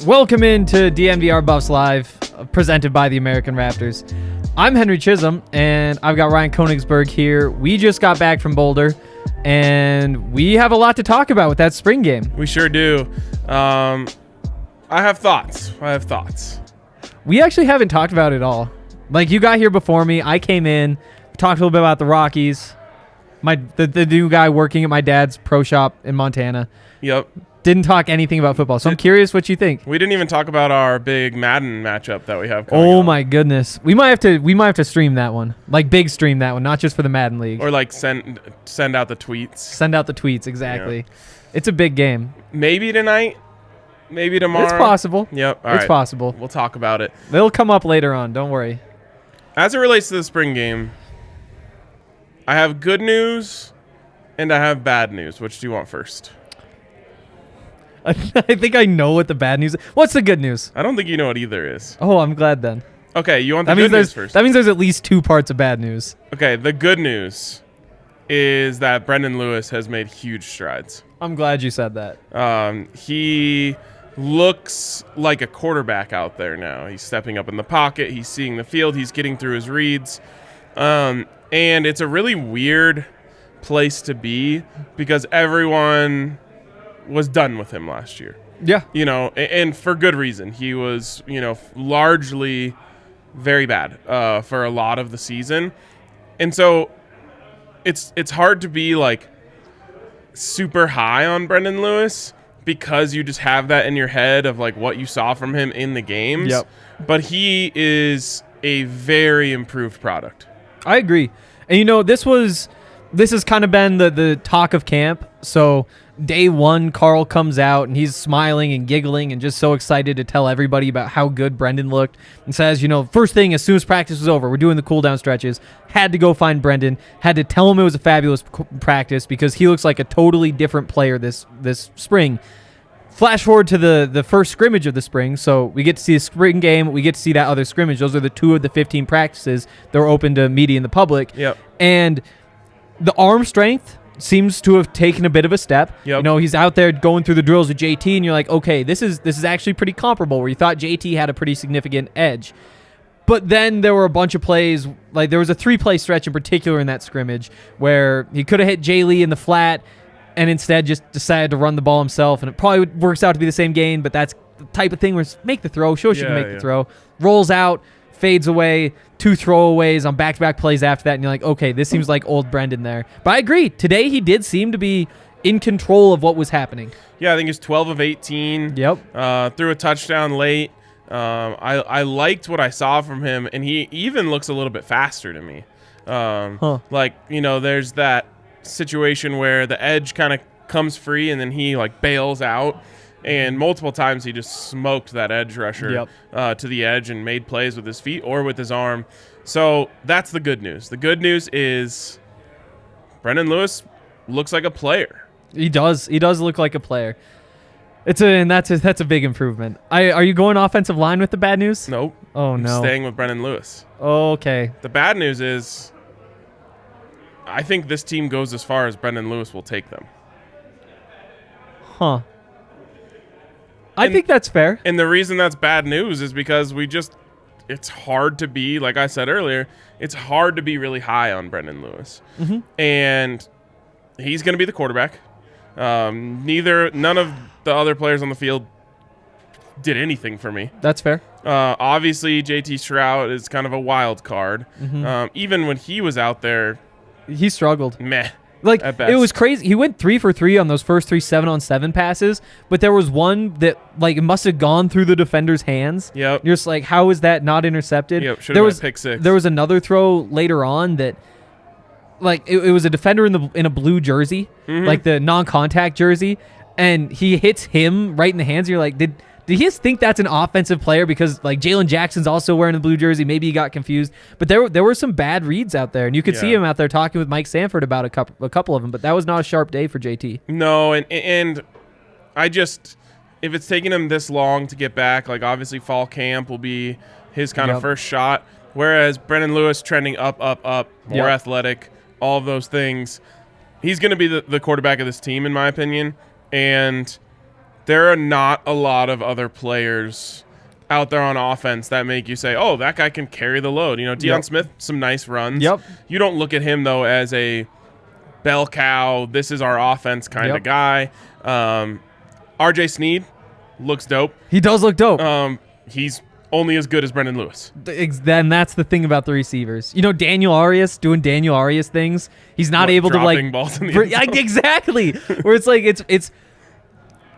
Welcome into DNVR Buffs Live, presented by the American Raptors. I'm Henry Chisholm, and I've got Ryan Koenigsberg here. We just got back from Boulder, and we have a lot to talk about with that spring game. We sure do. I have thoughts. We actually haven't talked about it all. Like, you got here before me. I came in, talked a little bit about the Rockies, the new guy working at my dad's pro shop in Montana. Yep. Didn't talk anything about football, so I'm curious what you think. We didn't even talk about our big Madden matchup that we have coming Oh up. my goodness. We might have to stream that one. Like, big stream that one, not just for the Madden League. Or like send out the tweets. Send out the tweets, exactly. Yeah. It's a big game. Maybe tonight, maybe tomorrow. It's possible. Yep. All it's right. possible. We'll talk about it. It'll come up later on, don't worry. As it relates to the spring game, I have good news and I have bad news. Which do you want first? I think I know what the bad news is. What's the good news? I don't think you know what either is. Oh, I'm glad then. Okay, you want the good news first? That means there's at least two parts of bad news. Okay, the good news is that Brendon Lewis has made huge strides. I'm glad you said that. He looks like a quarterback out there now. He's stepping up in the pocket. He's seeing the field. He's getting through his reads. And it's a really weird place to be because everyone was done with him last year. Yeah. You know, and for good reason. He was, largely very bad for a lot of the season. And so it's hard to be like super high on Brendon Lewis because you just have that in your head of like what you saw from him in the games. Yep. But he is a very improved product. I agree. And this has kind of been the talk of camp. So day one, Carl comes out and he's smiling and giggling and just so excited to tell everybody about how good Brendon looked and says, first thing, as soon as practice was over, we're doing the cool down stretches, had to go find Brendon, had to tell him it was a fabulous practice because he looks like a totally different player this spring. Flash forward to the first scrimmage of the spring, so we get to see a spring game, we get to see that other scrimmage. Those are the two of the 15 practices that were open to media and the public. Yep. And the arm strength seems to have taken a bit of a step. Yep. He's out there going through the drills with JT, and you're like, okay, this is actually pretty comparable, where you thought JT had a pretty significant edge. But then there were a bunch of plays, like there was a 3-play stretch in particular in that scrimmage where he could have hit Jayle in the flat and instead just decided to run the ball himself, and it probably works out to be the same gain, but that's the type of thing where make the throw, show us you can make the throw, rolls out, fades away, 2 throwaways on back-to-back plays after that, and you're like, okay, this seems like old Brendon there. But I agree. Today he did seem to be in control of what was happening. Yeah, I think he's 12 of 18. Yep. Threw a touchdown late. I liked what I saw from him, and he even looks a little bit faster to me. There's that situation where the edge kind of comes free, and then he bails out. And multiple times he just smoked that edge rusher to the edge and made plays with his feet or with his arm. So that's the good news. The good news is Brendon Lewis looks like a player. He does. He does look like a player. That's a big improvement. Are you going offensive line with the bad news? Nope. Oh, I'm no. staying with Brendon Lewis. Okay. The bad news is I think this team goes as far as Brendon Lewis will take them. Huh. I think that's fair. And the reason that's bad news is because it's hard to be, like I said earlier, it's hard to be really high on Brendon Lewis. Mm-hmm. And he's going to be the quarterback. None of the other players on the field did anything for me. That's fair. Obviously, JT Shroud is kind of a wild card. Mm-hmm. Even when he was out there, he struggled. Meh. It was crazy. He went 3 for 3 on those first 3 7-on-7 passes, but there was one that it must have gone through the defender's hands. Yep. You're just like, how is that not intercepted? Yep. Should have been a pick six. There was another throw later on that, it was a defender in a blue jersey, like the non-contact jersey, and he hits him right in the hands. You're like, did he just think that's an offensive player because Jalen Jackson's also wearing the blue jersey? Maybe he got confused. But there were some bad reads out there, and you could see him out there talking with Mike Sanford about a couple of them. But that was not a sharp day for JT. No, and I just, if it's taking him this long to get back, obviously fall camp will be his kind of first shot. Whereas Brendon Lewis trending up, more athletic, all of those things, he's going to be the quarterback of this team, in my opinion. And there are not a lot of other players out there on offense that make you say, oh, that guy can carry the load. You know, Deion Smith, some nice runs. Yep. You don't look at him, though, as a bell cow, this is our offense kind of guy. RJ Sneed looks dope. He does look dope. He's only as good as Brendon Lewis. Then that's the thing about the receivers. You know, Daniel Arias doing Daniel Arias things. He's not able to like balls in the end zone. Exactly. Where it's like it's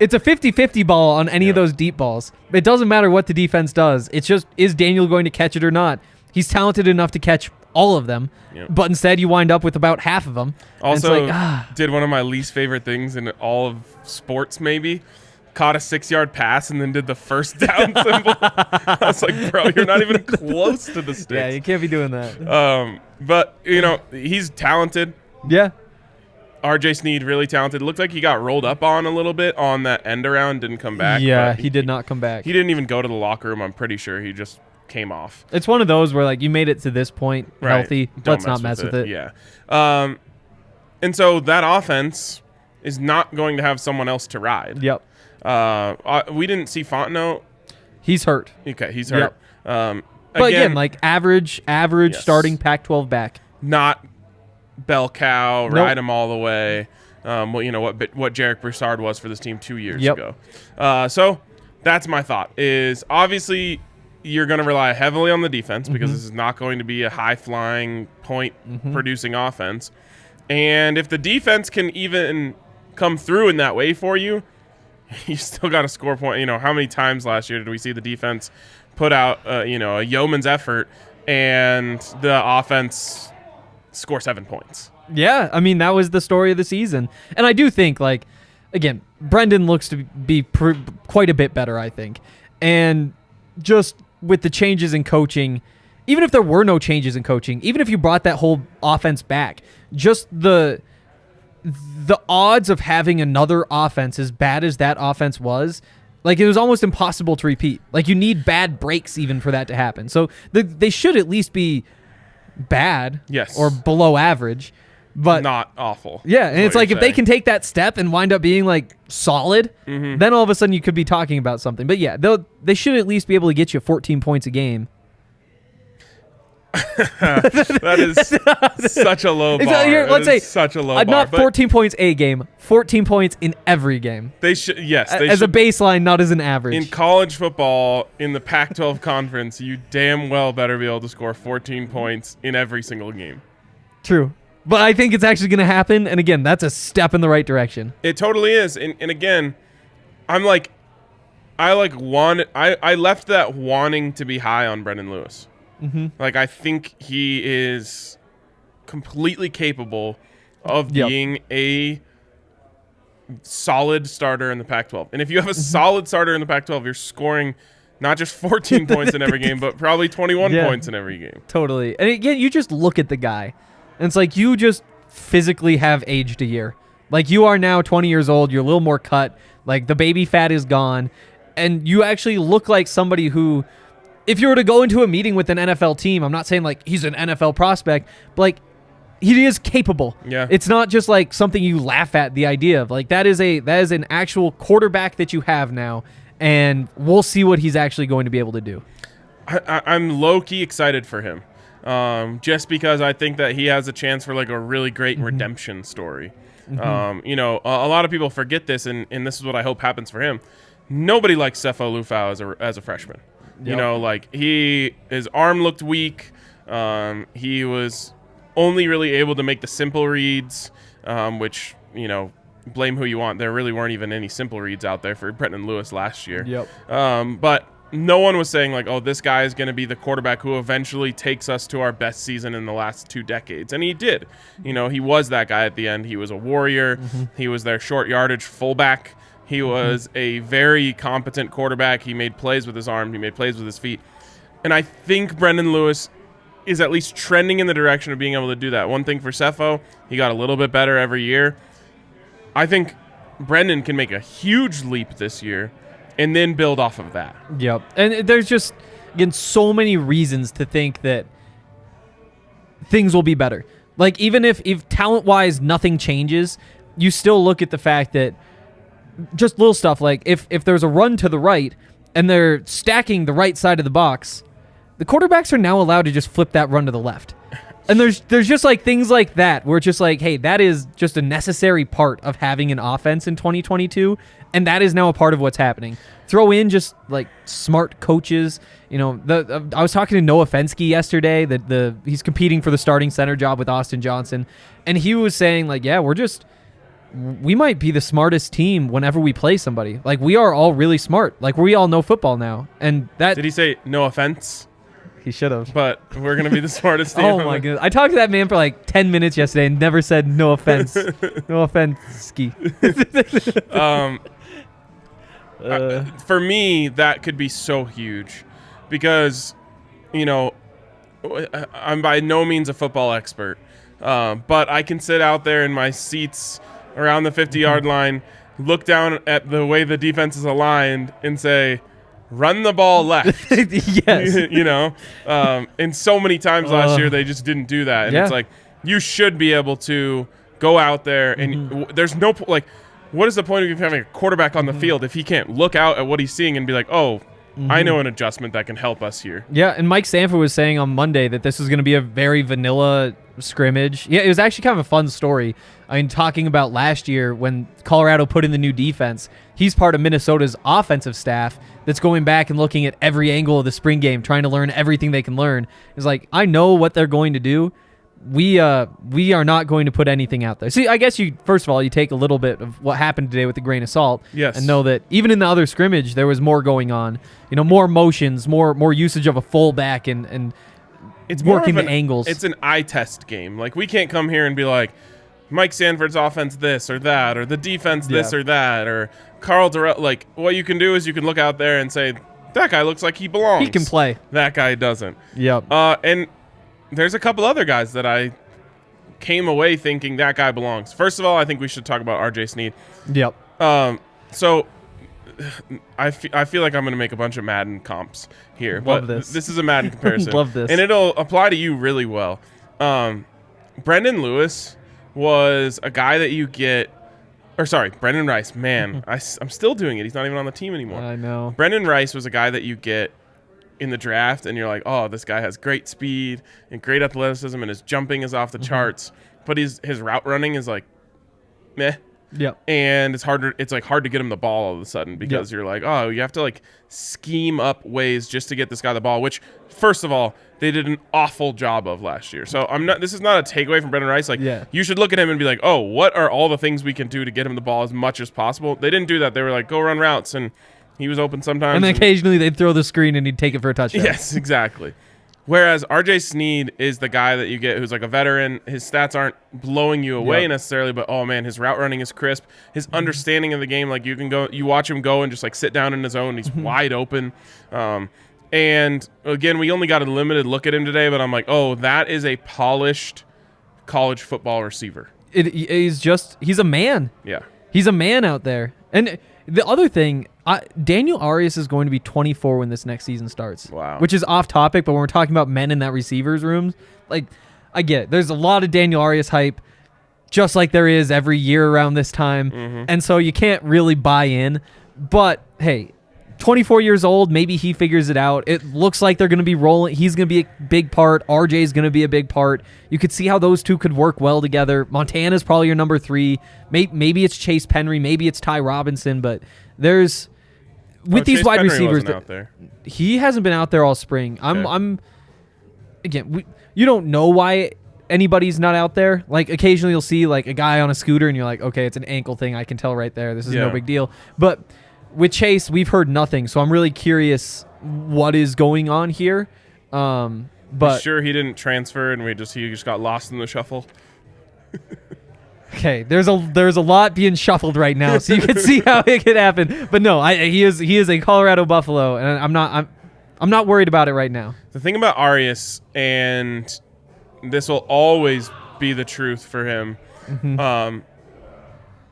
a 50-50 ball on any of those deep balls. It doesn't matter what the defense does. It's just, is Daniel going to catch it or not? He's talented enough to catch all of them, but instead you wind up with about half of them. Also, did one of my least favorite things in all of sports, maybe. Caught a 6-yard pass and then did the first down symbol. I was like, bro, you're not even close to the sticks. Yeah, you can't be doing that. But, you know, he's talented. Yeah. RJ Sneed, really talented. Looked like he got rolled up on a little bit on that end around, didn't come back. Yeah, he did not come back. He didn't even go to the locker room, I'm pretty sure. He just came off. It's one of those where, like, you made it to this point healthy. Let's not mess with it. Yeah. And so that offense is not going to have someone else to ride. Yep. We didn't see Fontenot. He's hurt. Okay, he's hurt. Yep. But again, like average starting Pac-12 back. Not bell cow, ride him all the way. Well, you know what Jarek Broussard was for this team 2 years ago. So that's my thought. Is obviously you're going to rely heavily on the defense because this is not going to be a high-flying, point-producing offense. And if the defense can even come through in that way for you, you still got to score point. You know, how many times last year did we see the defense put out, a yeoman's effort and the offense score 7 points? Yeah, I mean, that was the story of the season. And I do think, like, again, Brendon looks to be quite a bit better, I think. And just with the changes in coaching, even if there were no changes in coaching, even if you brought that whole offense back, just the odds of having another offense as bad as that offense was, like, it was almost impossible to repeat. Like, you need bad breaks even for that to happen. So they should at least be bad, or below average, but not awful. Yeah, and it's like if they can take that step and wind up being like solid, then all of a sudden you could be talking about something. But yeah, they should at least be able to get you 14 points a game. That is such a low bar. Let's say such a low bar. Not 14 points a game, 14 points in every game. They should, yes, as a baseline, not as an average. In college football, in the Pac-12 conference, you damn well better be able to score 14 points in every single game. True, but I think it's actually going to happen. And again, that's a step in the right direction. It totally is. And again, I left that wanting to be high on Brendon Lewis. Like, I think he is completely capable of being a solid starter in the Pac-12. And if you have a solid starter in the Pac-12, you're scoring not just 14 points in every game, but probably 21 points in every game. Totally. And again, you just look at the guy, and it's like you just physically have aged a year. Like, you are now 20 years old. You're a little more cut. Like, the baby fat is gone. And you actually look like somebody who, if you were to go into a meeting with an NFL team, I'm not saying like he's an NFL prospect, but like he is capable. Yeah. It's not just like something you laugh at, the idea of like that is an actual quarterback that you have now, and we'll see what he's actually going to be able to do. I'm low-key excited for him. Just because I think that he has a chance for like a really great redemption story. A lot of people forget this, and this is what I hope happens for him. Nobody likes Sefo Lufau as a freshman. Yep. You know, like his arm looked weak. He was only really able to make the simple reads, which, you know, blame who you want. There really weren't even any simple reads out there for Brendon Lewis last year. Yep. But no one was saying like, oh, this guy is going to be the quarterback who eventually takes us to our best season in the last 2 decades. And he did. You know, he was that guy at the end. He was a warrior. He was their short yardage fullback. He was a very competent quarterback. He made plays with his arm. He made plays with his feet. And I think Brendon Lewis is at least trending in the direction of being able to do that. One thing for Sefo, he got a little bit better every year. I think Brendon can make a huge leap this year and then build off of that. Yep. And there's just, again, so many reasons to think that things will be better. Like, even if talent-wise nothing changes, you still look at the fact that just little stuff like if there's a run to the right and they're stacking the right side of the box, the quarterbacks are now allowed to just flip that run to the left. And there's just like things like that where it's just like, hey, that is just a necessary part of having an offense in 2022, and that is now a part of what's happening. Throw in just like smart coaches. You know, I was talking to Noah Fensky yesterday that he's competing for the starting center job with Austin Johnson, and he was saying like, yeah, we might be the smartest team whenever we play somebody. Like, we are all really smart. Like, we all know football now, and that. Did he say no offense? He should have. But we're going to be the smartest team. Oh, my goodness. I talked to that man for like 10 minutes yesterday and never said no offense. No offense, Ski. For me, that could be so huge because, you know, I'm by no means a football expert, but I can sit out there in my seats around the 50-yard line, look down at the way the defense is aligned and say, run the ball left. Yes. You know, and so many times last year they just didn't do that. And it's like, you should be able to go out there and there's no, like, what is the point of having a quarterback on the field if he can't look out at what he's seeing and be like, oh, I know an adjustment that can help us here. Yeah, and Mike Sanford was saying on Monday that this was going to be a very vanilla scrimmage. Yeah, it was actually kind of a fun story. I mean, talking about last year when Colorado put in the new defense, he's part of Minnesota's offensive staff that's going back and looking at every angle of the spring game, trying to learn everything they can learn. It's like, I know what they're going to do. We are not going to put anything out there. See, I guess first of all, you take a little bit of what happened today with a grain of salt. Yes. And know that even in the other scrimmage, there was more going on. You know, more motions, more usage of a fullback and it's working more the angles. It's an eye test game. Like, we can't come here and be like, Mike Sanford's offense this or that, or the defense this or that, or Carl Durrell. Like, what you can do is you can look out there and say, that guy looks like he belongs. He can play. That guy doesn't. Yep. And there's a couple other guys that I came away thinking that guy belongs. First of all, I think we should talk about RJ Sneed. Yep. So I feel like I'm going to make a bunch of Madden comps here. Love but this. This is a Madden comparison. Love this. And it'll apply to you really well. Brendon Lewis was a guy that you get – or sorry, Brendan Rice. Man, I'm still doing it. He's not even on the team anymore. I know. Brendan Rice was a guy that you get in the draft, and you're like, oh, this guy has great speed and great athleticism, and his jumping is off the charts, but his route running is like meh. Yep. And it's hard to get him the ball all of a sudden because you're like, oh, you have to like scheme up ways just to get this guy the ball, which first of all, they did an awful job of last year. So this is not a takeaway from Brendan Rice. Like, you should look at him and be like, oh, what are all the things we can do to get him the ball as much as possible? They didn't do that. They were like, go run routes, and he was open sometimes. And then occasionally they'd throw the screen and he'd take it for a touchdown. Yes, exactly. Whereas RJ Sneed is the guy that you get who's like a veteran. His stats aren't blowing you away necessarily, but oh man, his route running is crisp. His understanding of the game, like you watch him go and just like sit down in his zone. He's wide open. And again, we only got a limited look at him today, but I'm like, oh, that is a polished college football receiver. He's a man. Yeah. He's a man out there. And the other thing, Daniel Arias is going to be 24 when this next season starts. Wow. Which is off topic, but when we're talking about men in that receivers room, like, I get it. There's a lot of Daniel Arias hype, just like there is every year around this time. And so you can't really buy in. But, hey, 24 years old, maybe he figures it out. It looks like they're going to be rolling. He's going to be a big part. RJ is going to be a big part. You could see how those two could work well together. Montana's probably your number 3. Maybe it's Chase Penry. Maybe it's Ty Robinson. But there's with these Chase wide Penry receivers, wasn't out there. He hasn't been out there all spring. Okay. You don't know why anybody's not out there. Like, occasionally you'll see like a guy on a scooter, and you're like, okay, it's an ankle thing. I can tell right there. This is no big deal. But with Chase, we've heard nothing, so I'm really curious what is going on here. But sure, he didn't transfer, and he just got lost in the shuffle. Okay, there's a lot being shuffled right now, so you can see how it could happen. But no, he is a Colorado Buffalo, and I'm not worried about it right now. The thing about Arias, and this will always be the truth for him.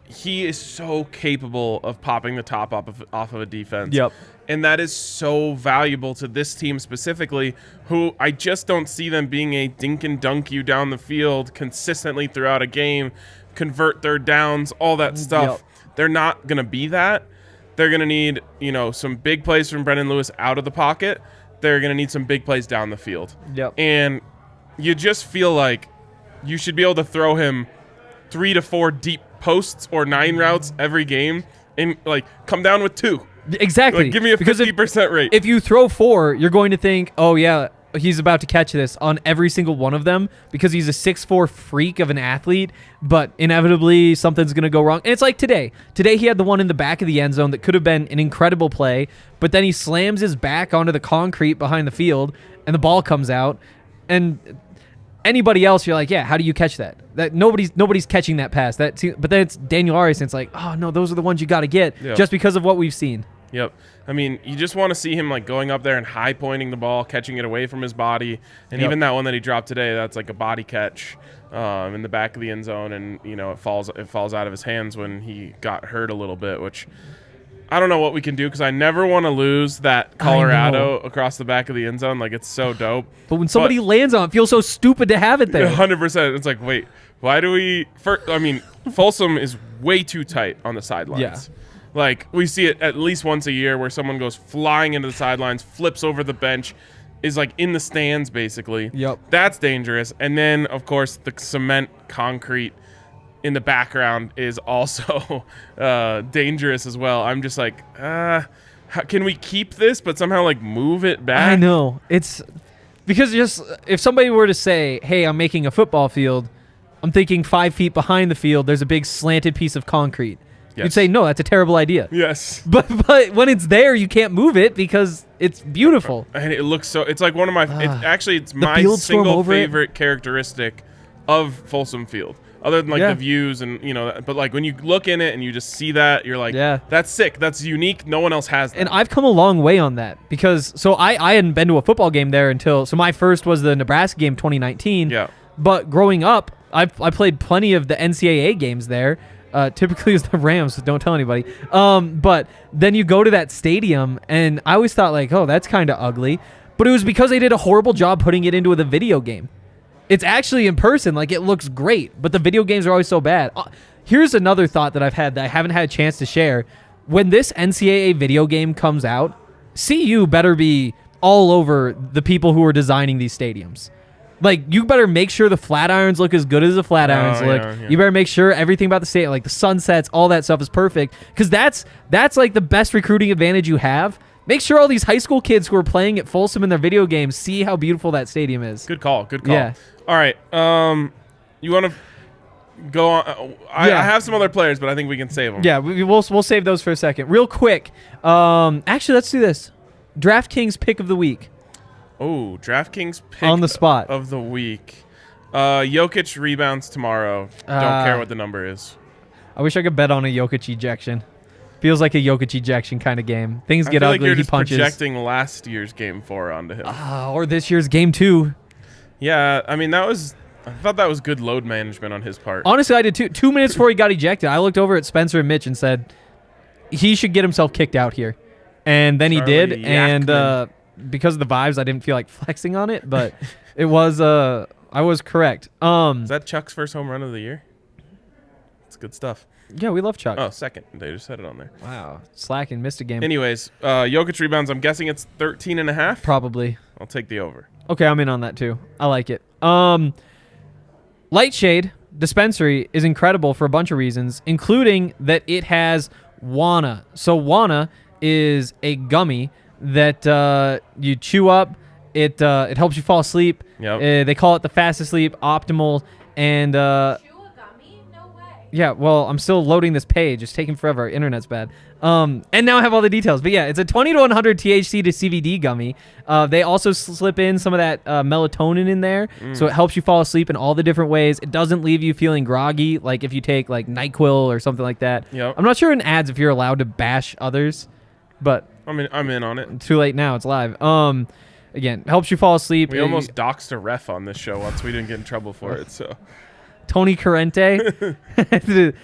He is so capable of popping the top off of a defense. Yep. And that is so valuable to this team specifically, who I just don't see them being a dink and dunk you down the field consistently throughout a game, convert third downs, all that stuff. they're not going to be that. They're going to need, some big plays from Brendon Lewis out of the pocket. They're going to need some big plays down the field. Yep. And you just feel like you should be able to throw him 3 to 4 deep posts or 9 routes every game and come down with 2. Exactly. Give me a 50% rate. If you throw 4, you're going to think, oh yeah, he's about to catch this on every single one of them because he's a 6'4" freak of an athlete, but inevitably something's going to go wrong. And it's like today. Today he had the one in the back of the end zone that could have been an incredible play, but then he slams his back onto the concrete behind the field and the ball comes out. And anybody else, you're like, yeah, how do you catch that? That nobody's catching that pass. But then it's Daniel Arias, and it's like, oh no, those are the ones you got to get just because of what we've seen. Yep. I mean, you just want to see him going up there and high pointing the ball, catching it away from his body. And even that one that he dropped today, that's like a body catch in the back of the end zone, and it falls out of his hands when he got hurt a little bit, which I don't know what we can do because I never want to lose that Colorado across the back of the end zone. It's so dope. But when somebody lands on it, feels so stupid to have it there. 100%. It's like, wait, why do we Folsom is way too tight on the sidelines. Yeah. We see it at least once a year where someone goes flying into the sidelines, flips over the bench, is in the stands basically. Yep. That's dangerous. And then, of course, the cement concrete in the background is also dangerous as well. I'm just can we keep this but somehow move it back? I know. It's because just if somebody were to say, hey, I'm making a football field, I'm thinking 5 feet behind the field, there's a big slanted piece of concrete. Yes. You'd say, no, that's a terrible idea. Yes. But when it's there, you can't move it because it's beautiful. And it looks so... It's one of my... it's my single favorite characteristic of Folsom Field. Other than the views and, but when you look in it and you just see that, you're like, that's sick. That's unique. No one else has that. And I've come a long way on that because... So I hadn't been to a football game there until... So my first was the Nebraska game 2019. Yeah. But growing up, I played plenty of the NCAA games there. Typically it's the Rams, so don't tell anybody. But then you go to that stadium, and I always thought oh, that's kind of ugly. But it was because they did a horrible job putting it into the video game. It's actually in person, it looks great, but the video games are always so bad. Here's another thought that I've had that I haven't had a chance to share. When this NCAA video game comes out, CU better be all over the people who are designing these stadiums. You better make sure the flat irons look as good as the flat irons look. Yeah. You better make sure everything about the stadium, the sunsets, all that stuff is perfect. Because that's the best recruiting advantage you have. Make sure all these high school kids who are playing at Folsom in their video games see how beautiful that stadium is. Good call. Yeah. All right. You want to go on? I have some other players, but I think we can save them. Yeah, we'll save those for a second. Real quick. Actually, let's do this. DraftKings pick of the week. Oh, DraftKings pick on the spot of the week. Jokic rebounds tomorrow. Don't care what the number is. I wish I could bet on a Jokic ejection. Feels like a Jokic ejection kind of game. Things get ugly. You're he just punches. Projecting last year's game 4 onto him. Or this year's game 2. Yeah, I thought that was good load management on his part. Honestly, I did too. 2 minutes before he got ejected, I looked over at Spencer and Mitch and said he should get himself kicked out here, and then Charlie he did. Yackman. And because of the vibes, I didn't feel like flexing on it, but it was. I was correct. Is that Chuck's first home run of the year? It's good stuff. Yeah, we love Chuck. Oh, second. They just said it on there. Wow. Slacking. Missed a game. Anyways, Jokic rebounds. I'm guessing it's 13.5. Probably. I'll take the over. Okay, I'm in on that too. I like it. Lightshade Dispensary is incredible for a bunch of reasons, including that it has Wana. So Wana is a gummy that you chew up. It helps you fall asleep. Yep. They call it the fastest sleep, optimal, and yeah, well, I'm still loading this page. It's taking forever. Internet's bad. And now I have all the details. But yeah, it's a 20 to 100 THC to CBD gummy. They also slip in some of that melatonin in there, so it helps you fall asleep in all the different ways. It doesn't leave you feeling groggy, like if you take NyQuil or something like that. Yep. I'm not sure in ads if you're allowed to bash others, but I'm in on it. Too late now. It's live. Again, helps you fall asleep. We almost doxed a ref on this show once. We didn't get in trouble for it, so... Tony Corrente.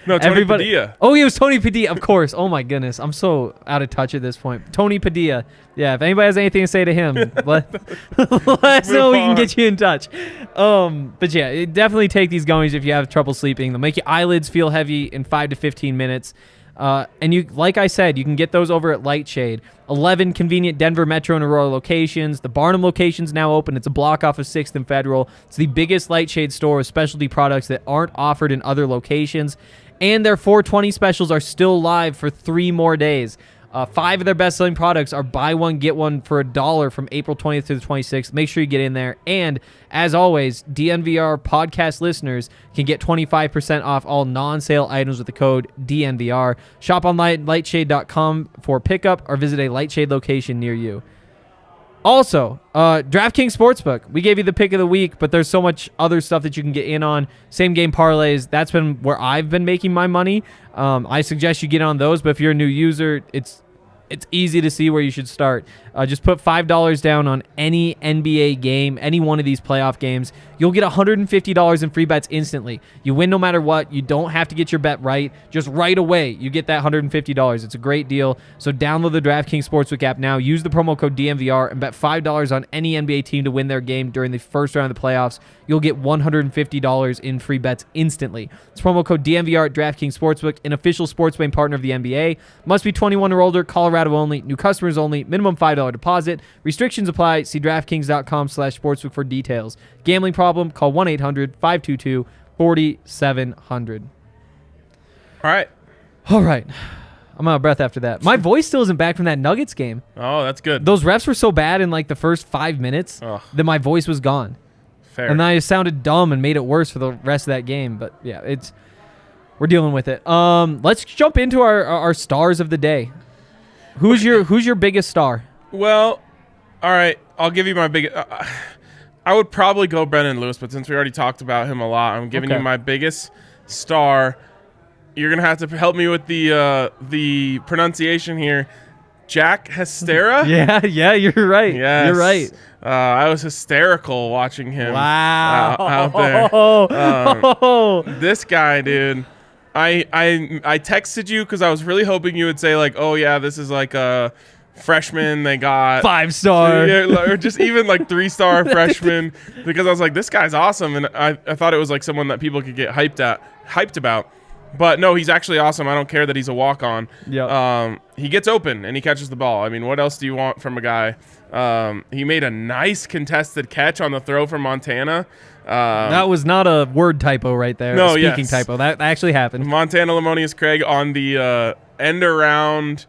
No, Tony Padilla. Oh, it was Tony Padilla, of course. Oh, my goodness. I'm so out of touch at this point. Tony Padilla. Yeah, if anybody has anything to say to him, let us know. We can get you in touch. But yeah, definitely take these gummies if you have trouble sleeping. They'll make your eyelids feel heavy in 5 to 15 minutes. And you, like I said, you can get those over at Lightshade. 11 convenient Denver Metro and Aurora locations. The Barnum location's now open. It's a block off of 6th and Federal. It's the biggest Lightshade store with specialty products that aren't offered in other locations. And their 420 specials are still live for 3 more days. 5 of their best-selling products are buy one, get one for $1 from April 20th to the 26th. Make sure you get in there. And, as always, DNVR podcast listeners can get 25% off all non-sale items with the code DNVR. Shop online at lightshade.com for pickup or visit a Lightshade location near you. Also, DraftKings Sportsbook. We gave you the pick of the week, but there's so much other stuff that you can get in on. Same game parlays. That's been where I've been making my money. I suggest you get on those, but if you're a new user, it's easy to see where you should start. Just put $5 down on any NBA game, any one of these playoff games. You'll get $150 in free bets instantly. You win no matter what. You don't have to get your bet right. Just right away, you get that $150. It's a great deal. So download the DraftKings Sportsbook app now. Use the promo code DNVR and bet $5 on any NBA team to win their game during the first round of the playoffs. You'll get $150 in free bets instantly. It's promo code DNVR at DraftKings Sportsbook, an official sports betting partner of the NBA. Must be 21 or older, Colorado only, new customers only, minimum $5 deposit. Restrictions apply. See DraftKings.com/sportsbook for details. Gambling problem? Call 1-800-522-4700. All right. I'm out of breath after that. My voice still isn't back from that Nuggets game. Oh, that's good. Those refs were so bad in like the first 5 minutes that my voice was gone. Fair. And I sounded dumb and made it worse for the rest of that game. But yeah, we're dealing with it. Let's jump into our stars of the day. Who's your biggest star? Well, all right. I'll give you my biggest. I would probably go Brendon Lewis, but since we already talked about him a lot, I'm giving you my biggest star. You're gonna have to help me with the pronunciation here. Jack Hestera? Yeah, you're right. Yes. You're right. I was hysterical watching him out there. This guy, dude. I texted you because I was really hoping you would say like, oh yeah, this is like a freshman they got 5-star, or just even like 3-star freshman, because I was like, this guy's awesome, and I thought it was like someone that people could get hyped about. But no, he's actually awesome. I don't care that he's a walk-on. Yep. He gets open and he catches the ball. I mean, what else do you want from a guy? He made a nice contested catch on the throw from Montana. That was not a word typo right there. No, speaking typo. That actually happened. Montana Lamonius Craig on the end around.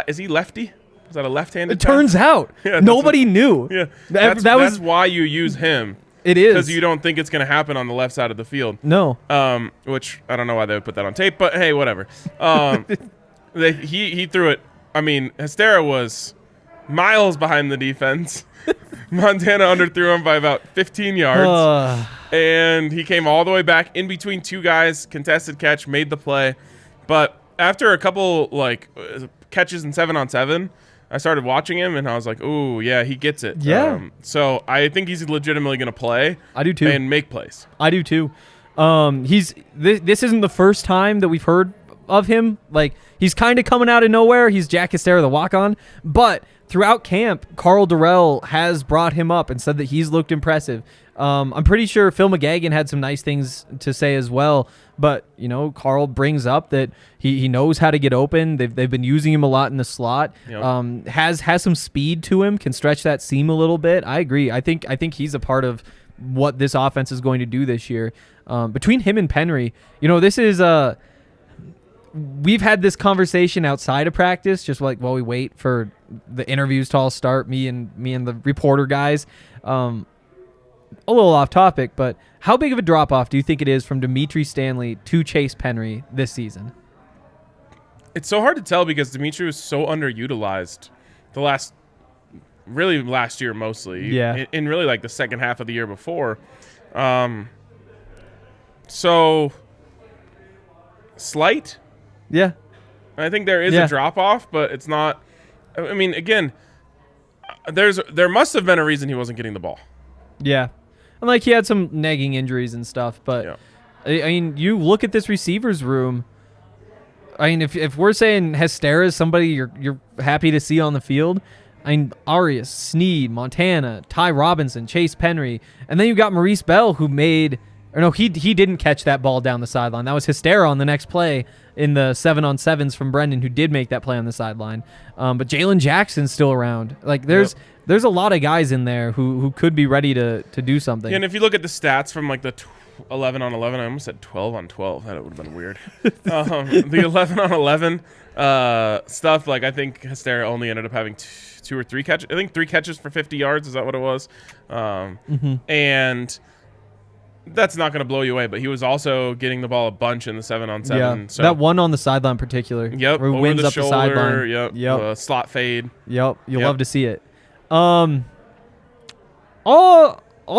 Is he lefty? Is that a left-handed? It turns out nobody knew. Yeah, that's why you use him. It is because you don't think it's going to happen on the left side of the field. No. Which I don't know why they would put that on tape, but hey, whatever. He threw it. I mean, Hestera was miles behind the defense. Montana underthrew him by about 15 yards. And he came all the way back in between 2 guys, contested catch, made the play. But after a couple catches in 7-on-7, I started watching him, and I was like, ooh, yeah, he gets it. Yeah. So I think he's legitimately going to play. I do too. And make plays. I do too. This isn't the first time that we've heard of him. Like, he's kind of coming out of nowhere. He's Jack Hestera, the walk-on. But throughout camp, Carl Durrell has brought him up and said that he's looked impressive. I'm pretty sure Phil McGagan had some nice things to say as well. But, Carl brings up that he knows how to get open. They've been using him a lot in the slot. Yep. Has some speed to him, can stretch that seam a little bit. I agree. I think he's a part of what this offense is going to do this year. Between him and Penry, this is we've had this conversation outside of practice, just like while we wait for the interviews to all start, me and the reporter guys. A little off topic, but how big of a drop-off do you think it is from Dimitri Stanley to Chase Penry this season? It's so hard to tell because Dimitri was so underutilized last year mostly. Yeah. In really like the second half of the year before. So slight. Yeah. I think there is a drop-off, but it's not. I mean, again, there must have been a reason he wasn't getting the ball. Yeah. And like he had some nagging injuries and stuff, but I mean, you look at this receivers room. I mean, if we're saying Hestera is somebody you're happy to see on the field, I mean, Arias, Sneed, Montana, Ty Robinson, Chase Penry, and then you got Maurice Bell, who made Or no, he didn't catch that ball down the sideline. That was Hystera on the next play in the 7-on-7s from Brendon, who did make that play on the sideline. But Jalen Jackson's still around. Like there's a lot of guys in there who could be ready to do something. Yeah, and if you look at the stats from like the 11-on-11, I almost said 12-on-12. That would have been weird. The 11-on-11 stuff, like I think Hystera only ended up having two or three catches. I think 3 catches for 50 yards. Is that what it was? And that's not going to blow you away, but he was also getting the ball a bunch in the 7-on-7. Yeah, so. that one on the sideline in particular. Yep, where he wins the up shoulder, the sideline. Yep. Slot fade. Yep, you'll love to see it. I'll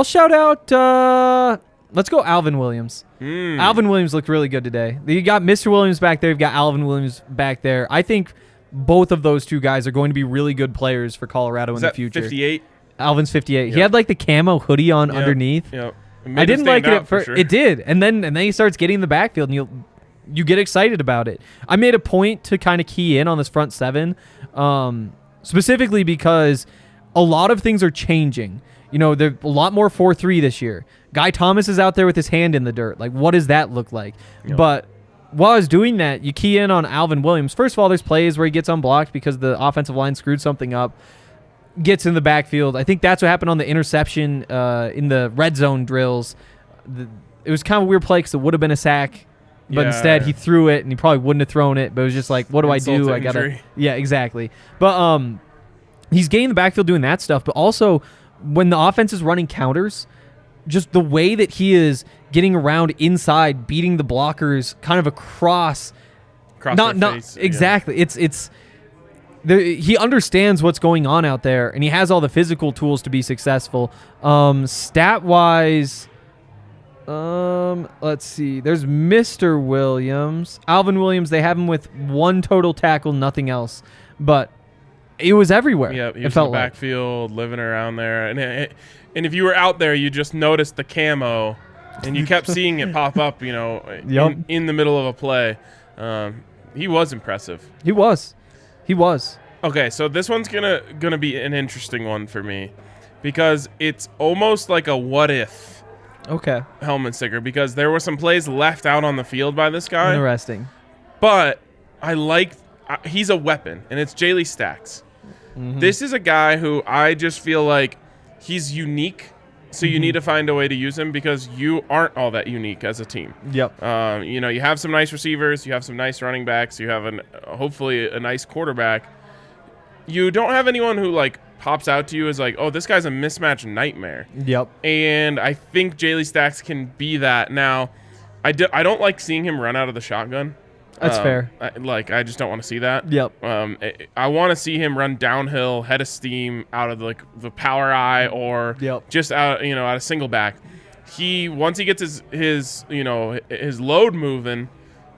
shout out. Let's go Alvin Williams. Alvin Williams looked really good today. You got Mr. Williams back there. You've got Alvin Williams back there. I think both of those two guys are going to be really good players for Colorado in the future. 58? Alvin's 58. Yep. He had like the camo hoodie on underneath. Yep. I didn't like it at first. Sure. It did, and then he starts getting in the backfield, and you get excited about it. I made a point to kind of key in on this front seven, specifically because a lot of things are changing. You know, there's a lot more 4-3 this year. Guy Thomas is out there with his hand in the dirt. Like, what does that look like? Yep. But while I was doing that, you key in on Alvin Williams. First of all, there's plays where he gets unblocked because the offensive line screwed something up. Gets in the backfield. I think that's what happened on the interception in the red zone drills. It was kind of a weird play because it would have been a sack, but instead he threw it, and he probably wouldn't have thrown it. But it was just like, what do I do? I gotta. Yeah, exactly. But he's getting the backfield doing that stuff. But also, when the offense is running counters, just the way that he is getting around inside, beating the blockers, kind of across not face, exactly. Yeah. It's. He understands what's going on out there, and he has all the physical tools to be successful. Stat-wise, let's see. There's Mr. Williams. Alvin Williams, they have him with 1 total tackle, nothing else. But it was everywhere. Yeah, he was in the backfield, living around there. And if you were out there, you just noticed the camo, and you kept seeing it pop up, in the middle of a play. He was impressive. He was. Okay, so this one's gonna be an interesting one for me because it's almost like a what if helmet sticker because there were some plays left out on the field by this guy. Interesting. But he's a weapon, and it's Jayle Stacks. Mm-hmm. This is a guy who I just feel like he's unique, so you need to find a way to use him because you aren't all that unique as a team. Yep. You have some nice receivers, you have some nice running backs, you have hopefully a nice quarterback. You don't have anyone who like pops out to you as like, oh, this guy's a mismatch nightmare. Yep. And I think Jayle Stacks can be that. Now, I don't like seeing him run out of the shotgun. That's fair. I just don't want to see that. Yep. I want to see him run downhill, head of steam, out of the power eye, or just out a single back. Once he gets his load moving,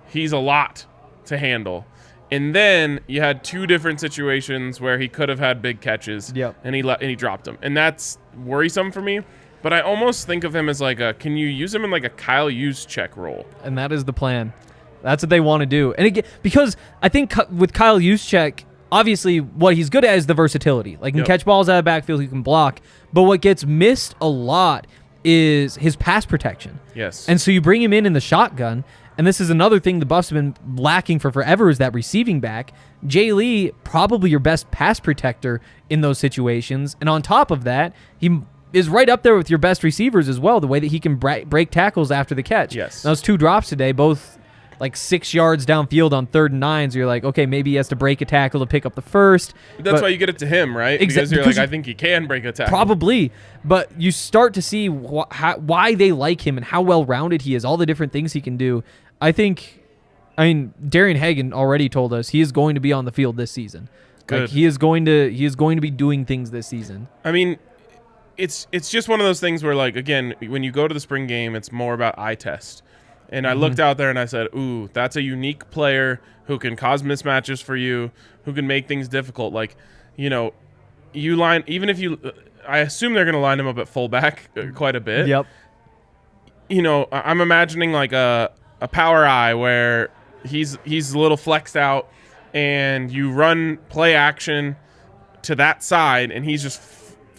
he's a lot to handle. And then you had 2 different situations where he could have had big catches. Yep. And he dropped them, and that's worrisome for me. But I almost think of him as can you use him in like a Kyle Juszczyk role? And that is the plan. That's what they want to do. And again, because I think with Kyle Juszczyk, obviously what he's good at is the versatility. Like, he can catch balls out of the backfield, he can block. But what gets missed a lot is his pass protection. Yes. And so you bring him in the shotgun, and this is another thing the Buffs have been lacking for forever is that receiving back. Jayle, probably your best pass protector in those situations. And on top of that, he is right up there with your best receivers as well, the way that he can break tackles after the catch. Yes. Those 2 drops today, both like 6 yards downfield on 3rd and 9s. So you're like, okay, maybe he has to break a tackle to pick up the first. That's why you get it to him, right? Because you're like, I think he can break a tackle. Probably. But you start to see why they like him and how well-rounded he is, all the different things he can do. Darian Hagan already told us he is going to be on the field this season. Good. Like, he is going to be doing things this season. It's just one of those things where, like, again, when you go to the spring game, it's more about eye test. And I looked out there and I said, ooh, that's a unique player who can cause mismatches for you, who can make things difficult. Like, I assume they're going to line him up at fullback quite a bit. Yep. I'm imagining like a power eye where he's a little flexed out and you run play action to that side and he's just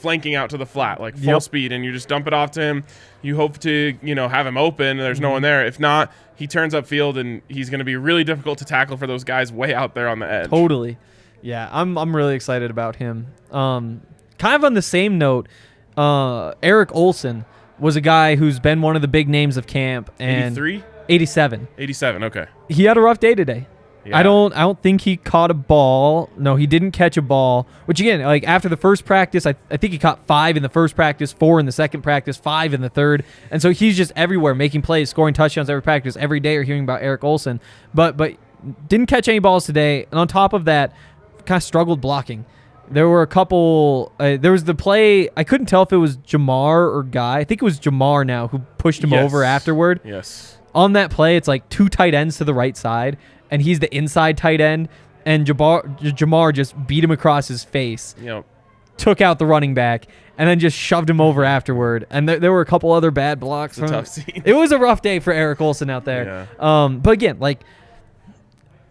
flanking out to the flat, like full speed, and you just dump it off to him. You hope to, have him open. There's no one there. If not, he turns upfield, and he's going to be really difficult to tackle for those guys way out there on the edge. Totally. Yeah, I'm really excited about him. Kind of on the same note, Eric Olson was a guy who's been one of the big names of camp. And 83? 87. 87, okay. He had a rough day today. Yeah. I don't think he caught a ball. No, he didn't catch a ball. Which again, like after the first practice, I think he caught 5 in the first practice, 4 in the second practice, 5 in the third, and so he's just everywhere, making plays, scoring touchdowns every practice. Every day you're hearing about Eric Olson, but didn't catch any balls today. And on top of that, kind of struggled blocking. There were a couple. There was the play. I couldn't tell if it was Jamar or Guy. I think it was Jamar now who pushed him over afterward. Yes. On that play, it's like 2 tight ends to the right side, and he's the inside tight end, and Jamar just beat him across his face, took out the running back, and then just shoved him over afterward. And there were a couple other bad blocks. It's a tough scene. It was a rough day for Eric Olson out there. Yeah. But again, like,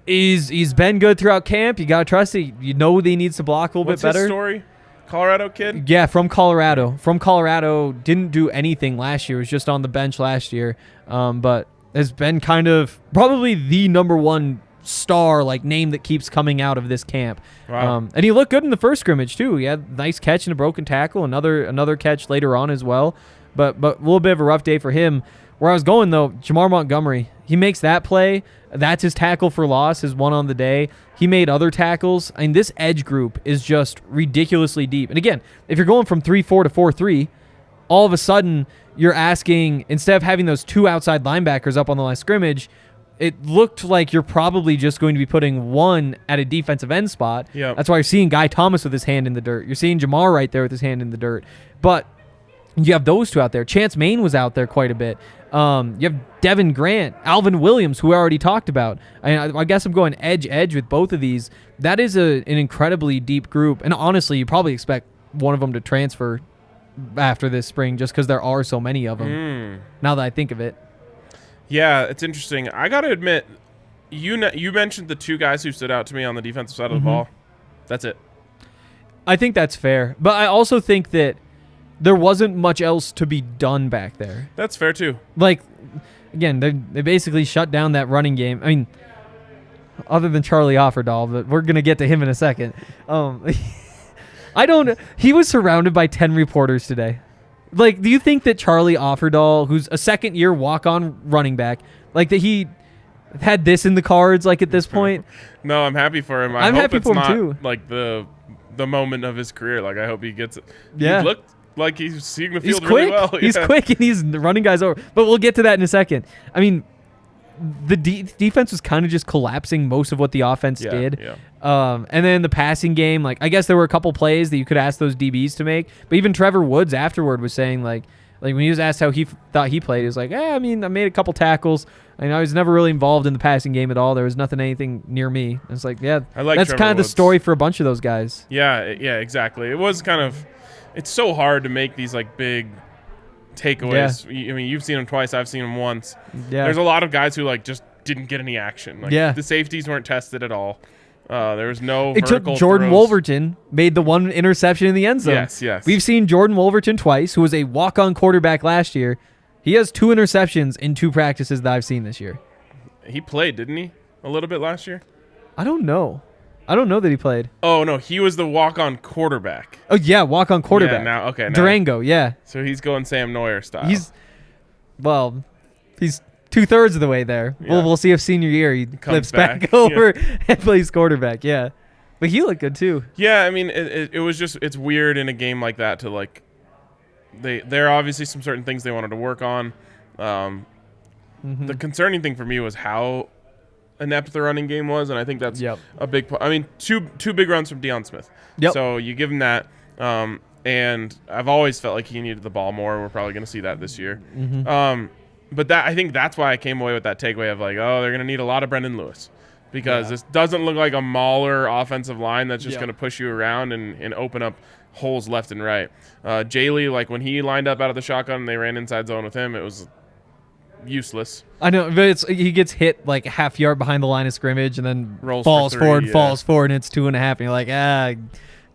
he's been good throughout camp. You got to trust it. You know he needs to block a little bit better. What's his story? Colorado kid? Yeah, from Colorado. Didn't do anything last year. Was just on the bench last year. But has been kind of probably the number one star, like, name that keeps coming out of this camp. Wow. And he looked good in the first scrimmage too. He had a nice catch and a broken tackle, another catch later on as well. But a little bit of a rough day for him. Where I was going though, Jamar Montgomery, he makes that play. That's his tackle for loss, his one on the day. He made other tackles. I mean, this edge group is just ridiculously deep. And again, if you're going from 3-4 to 4-3, all of a sudden you're asking, instead of having those 2 outside linebackers up on the line of scrimmage, it looked like you're probably just going to be putting 1 at a defensive end spot. Yep. That's why you're seeing Guy Thomas with his hand in the dirt. You're seeing Jamar right there with his hand in the dirt. But you have those 2 out there. Chance Main was out there quite a bit. You have Devin Grant, Alvin Williams, who we already talked about. I guess I'm going edge with both of these. That is an incredibly deep group. And honestly, you probably expect one of them to transfer after this spring just because there are so many of them, now that I think of it. Yeah, it's interesting. I got to admit, you mentioned the 2 guys who stood out to me on the defensive side of the ball. That's it. I think that's fair. But I also think that there wasn't much else to be done back there. That's fair, too. Like, again, they basically shut down that running game. I mean, other than Charlie Offerdahl, but we're going to get to him in a second. He was surrounded by 10 reporters today. Like, do you think that Charlie Offerdahl, who's a second-year walk-on running back, like that he had this in the cards, like, at this point? No, I'm happy for him. I'm happy for him, too. Like, the moment of his career. Like, I hope he gets it. Yeah. He looked like he's seeing the He's field quick. really well. He's quick, and he's running guys over. But we'll get to that in a second. I mean, the defense was kind of just collapsing most of what the offense did. Yeah. And then the passing game, like, I guess there were a couple plays that you could ask those DBs to make. But even Trevor Woods afterward was saying, like when he was asked how he thought he played, he was like, I mean, I made a couple tackles. I was never really involved in the passing game at all. There was anything near me. It's like, yeah, I like that's Trevor kind of Woods. The story for a bunch of those guys. Yeah, exactly. It was kind of, it's so hard to make these, like, big takeaways. Yeah. I mean, you've seen him twice. I've seen him once. Yeah. There's a lot of guys who, like, just didn't get any action. Like, the safeties weren't tested at all. There was no It took vertical Jordan throws. Wolverton, made the 1 interception in the end zone. Yes. We've seen Jordan Wolverton twice, who was a walk-on quarterback last year. He has 2 interceptions in 2 practices that I've seen this year. He played, didn't he? A little bit last year? I don't know that he played. Oh, no. He was the walk-on quarterback. Oh, yeah, walk-on quarterback. Yeah, now. Durango, yeah. So he's going Sam Neuer style. He's 2/3 of the way there. Yeah. We'll see if senior year he flips back over and plays quarterback, yeah. But he looked good, too. Yeah, I mean, it was just, it's weird in a game like that to, like, there are obviously some certain things they wanted to work on. The concerning thing for me was how inept the running game was, and I think that's a big part. I mean, two big runs from Deion Smith. Yep. So you give him that, and I've always felt like he needed the ball more. We're probably going to see that this year. But I think that's why I came away with that takeaway of, like, they're going to need a lot of Brendon Lewis, because this doesn't look like a mauler offensive line that's just going to push you around and open up holes left and right. Jayle, like, when he lined up out of the shotgun and they ran inside zone with him, it was useless. I know, but he gets hit like a half yard behind the line of scrimmage and then Rolls falls for 3, forward, and it's 2.5, and you're like,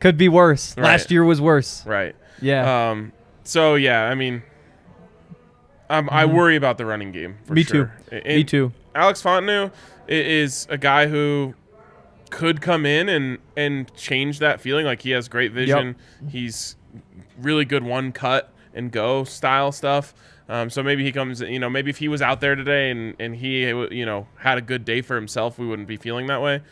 Could be worse. Right. Last year was worse. Right. Yeah. So, yeah, I mean, I worry about the running game for Me sure. Me too. Alex Fontenot is a guy who could come in and change that feeling. Like, he has great vision. Yep. He's really good one cut and go style stuff. So maybe he comes, maybe if he was out there today and he, had a good day for himself, we wouldn't be feeling that way.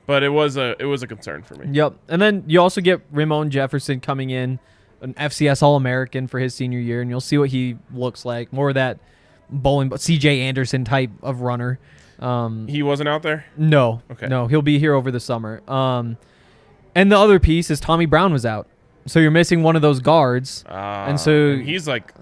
But it was a concern for me. Yep. And then you also get Ramon Jefferson coming in, an FCS All-American for his senior year, and you'll see what he looks like. More of that bowling, C.J. Anderson type of runner. He wasn't out there? No. Okay. No, he'll be here over the summer. And the other piece is Tommy Brown was out. So you're missing one of those guards. And he's like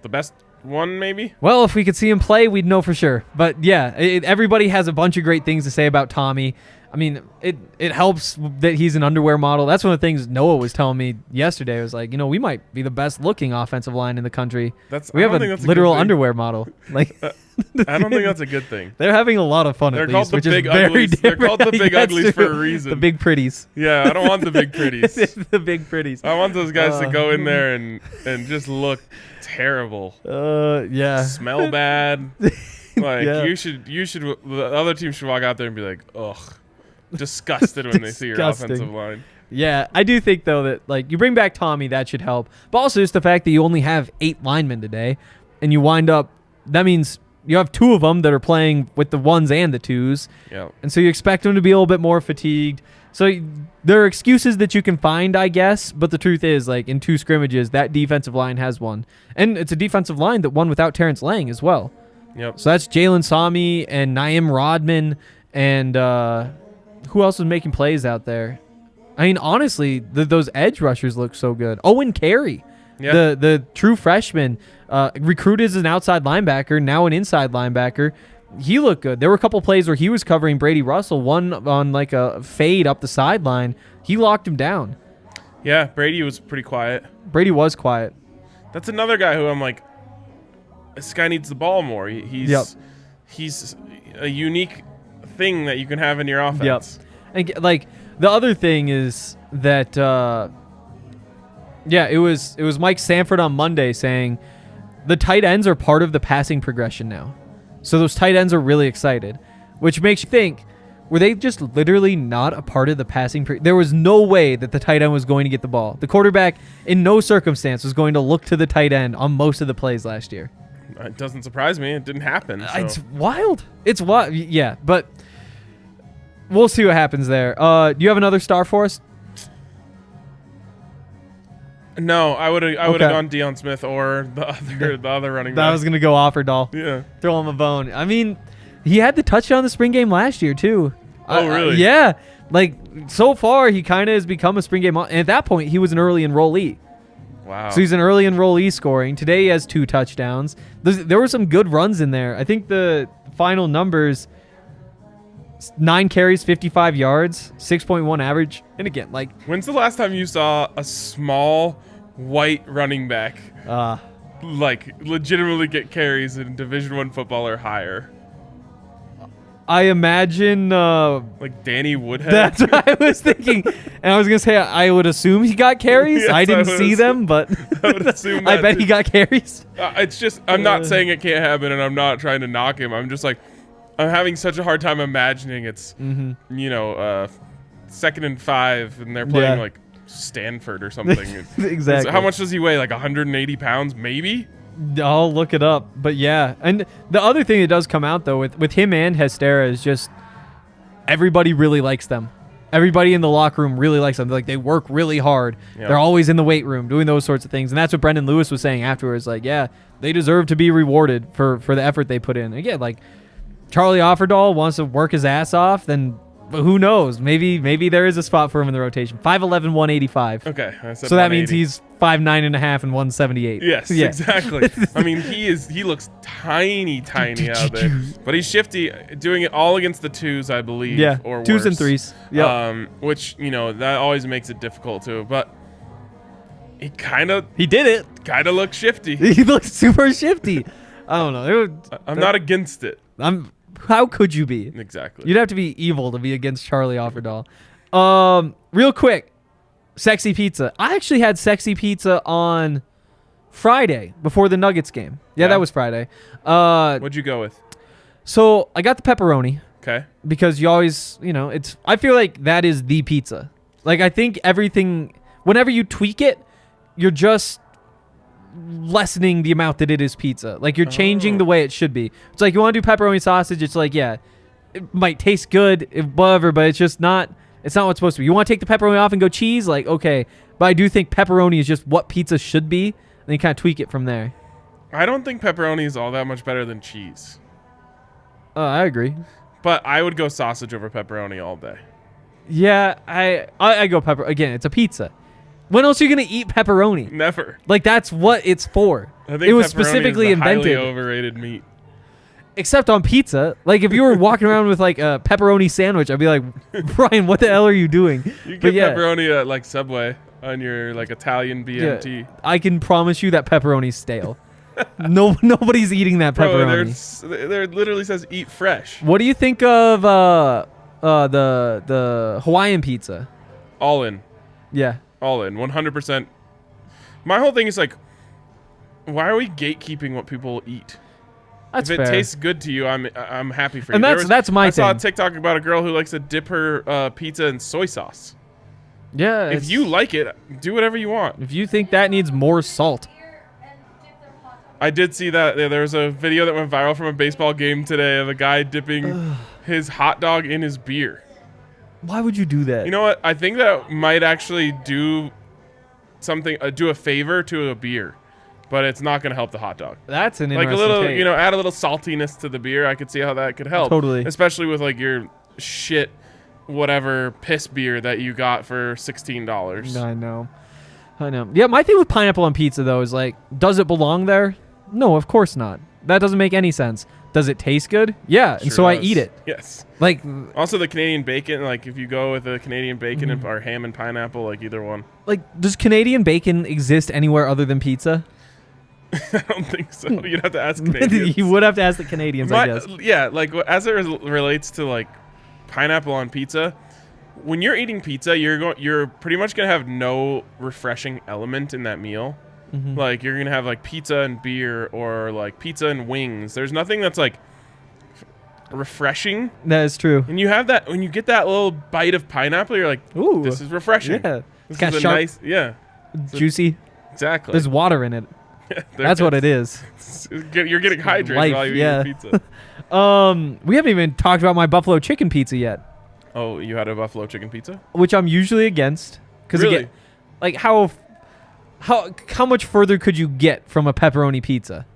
the best one, maybe? Well, if we could see him play, we'd know for sure. But yeah, everybody has a bunch of great things to say about Tommy. I mean, it helps that he's an underwear model. That's one of the things Noah was telling me yesterday. It was like, we might be the best looking offensive line in the country. We have a literal underwear model. Like, I don't think that's a good thing. They're having a lot of fun at least, which is very different. They're called the big uglies for a reason. The big pretties. Yeah, I don't want the big pretties. The big pretties. I want those guys to go in there and just look terrible. Yeah. Smell bad. Like, you should. The other team should walk out there and be like, ugh. Disgusted when they see your offensive line. Yeah, I do think, though, that like you bring back Tommy, that should help. But also just the fact that you only have 8 linemen today, and you wind up, that means you have 2 of them that are playing with the 1s and the 2s. Yeah. And so you expect them to be a little bit more fatigued. So there are excuses that you can find, I guess, but the truth is, like, in 2 scrimmages, that defensive line has won. And it's a defensive line that won without Terrence Lang as well. Yep. So that's Jalen Sami and Naeem Rodman and who else was making plays out there? I mean, honestly, those edge rushers look so good. Owen Carey, the true freshman, recruited as an outside linebacker, now an inside linebacker. He looked good. There were a couple plays where he was covering Brady Russell, one on like a fade up the sideline. He locked him down. Yeah, Brady was pretty quiet. Brady was quiet. That's another guy who I'm like, this guy needs the ball more. He's a unique thing that you can have in your offense. Yep. And like the other thing is that it was Mike Sanford on Monday saying the tight ends are part of the passing progression now. So those tight ends are really excited, which makes you think, were they just literally not a part of the passing? There was no way that the tight end was going to get the ball. The quarterback in no circumstance was going to look to the tight end on most of the plays last year. It doesn't surprise me. It didn't happen. So. It's wild. It's wild. Yeah, but we'll see what happens there. Do you have another star for us? No, I would have gone Deion Smith or the other running back. I was gonna go Offerdahl. Yeah, throw him a bone. I mean, he had the touchdown in the spring game last year too. Oh, really? Yeah. Like so far, he kind of has become a spring game. And at that point, he was an early enrollee. Wow. So he's an early enrollee scoring. Today he has 2 touchdowns. There were some good runs in there. I think the final numbers: 9 carries, 55 yards, 6.1 average. And again, like, when's the last time you saw a small white running back like legitimately get carries in Division I football or higher? I imagine like Danny Woodhead. That's what I was thinking. And I was gonna say I would assume he got carries. Yes, I didn't see them, but I would assume I bet he got carries. It's just I'm not saying it can't happen, and I'm not trying to knock him. I'm just like, I'm having such a hard time imagining it's 2nd and 5 and they're playing like Stanford or something. Exactly. How much does he weigh? Like 180 pounds, maybe? I'll look it up. But yeah, and the other thing that does come out though with him and Hestera is just everybody really likes them. Everybody in the locker room really likes them. Like, they work really hard. Yep. They're always in the weight room doing those sorts of things. And that's what Brendon Lewis was saying afterwards. Like, yeah, they deserve to be rewarded for the effort they put in. And again, like, Charlie Offerdahl wants to work his ass off, then who knows? Maybe there is a spot for him in the rotation. 5'11", 185. Okay. So that means he's 5'9.5" and 178. Yes, yeah. Exactly. I mean, he looks tiny out there. But he's shifty, doing it all against the 2s, I believe. Yeah, or 2s worse. and 3s. Yep. Which, that always makes it difficult too. But he did it. Kind of looks shifty. He looks super shifty. I don't know. I'm not against it. How could you be? Exactly. You'd have to be evil to be against Charlie Offerdahl. Real quick, Sexy pizza. I actually had sexy pizza on Friday before the Nuggets game. Yeah, that was Friday. What'd you go with? So I got the pepperoni. Okay. Because you always, I feel like that is the pizza. Like, I think everything, whenever you tweak it, you're just lessening the amount that it is pizza. Like, you're changing the way it should be. It's like, you want to do pepperoni sausage, it's like, yeah, it might taste good, whatever, but it's just not, it's not what's supposed to be. You want to take the pepperoni off and go cheese? Like, okay. But I do think pepperoni is just what pizza should be, and then you kind of tweak it from there. I don't think pepperoni is all that much better than cheese. I agree. But I would go sausage over pepperoni all day. Yeah, I go pepper. Again, it's a pizza. When else are you going to eat pepperoni? Never. Like, that's what it's for. I think it was pepperoni specifically is the invented. highly overrated meat. Except on pizza. Like, if you were walking around with, like, a pepperoni sandwich, I'd be like, Brian, what the hell are you doing? You get pepperoni at, like, Subway on your, like, Italian BMT. Yeah, I can promise you that pepperoni's stale. Nobody's eating that pepperoni. Bro, there literally says eat fresh. What do you think of the Hawaiian pizza? All in. Yeah. All in. 100%. My whole thing is, like, why are we gatekeeping what people eat? That's if it fair. tastes good to you, I'm happy for you. And that's my thing. I saw a TikTok about a girl who likes to dip her pizza in soy sauce. Yeah. If you like it, do whatever you want. If you think that needs more salt. I did see that. There was a video that went viral from a baseball game today of a guy dipping his hot dog in his beer. Why would you do that? You know what? I think that might actually do something, do a favor to a beer. But it's not going to help the hot dog. That's an like interesting a little, take. add a little saltiness to the beer. I could see how that could help. Totally. Especially with like your shit, whatever piss beer that you got for $16. I know. Yeah, my thing with pineapple on pizza though is like, does it belong there? No, of course not. That doesn't make any sense. Does it taste good? Yeah, and so I eat it. Yes. Like also the Canadian bacon, like if you go with a Canadian bacon or ham and pineapple, like either one. Like, does Canadian bacon exist anywhere other than pizza? I don't think so. You'd have to ask Canadians. You would have to ask the Canadians, I guess. Yeah, like as it relates to like pineapple on pizza, when you're eating pizza, you're pretty much gonna have no refreshing element in that meal. Mm-hmm. Like you're gonna have like pizza and beer or like pizza and wings. There's nothing that's like refreshing. That is true. And you have that when you get that little bite of pineapple, you're like, "Ooh, this is refreshing." Yeah, this is a sharp, nice, juicy. Exactly. There's water in it. That's what it is. You're getting hydrated while you eat pizza. We haven't even talked about my buffalo chicken pizza yet. Oh, you had a buffalo chicken pizza? Which I'm usually against. Really? Again, like how much further could you get from a pepperoni pizza?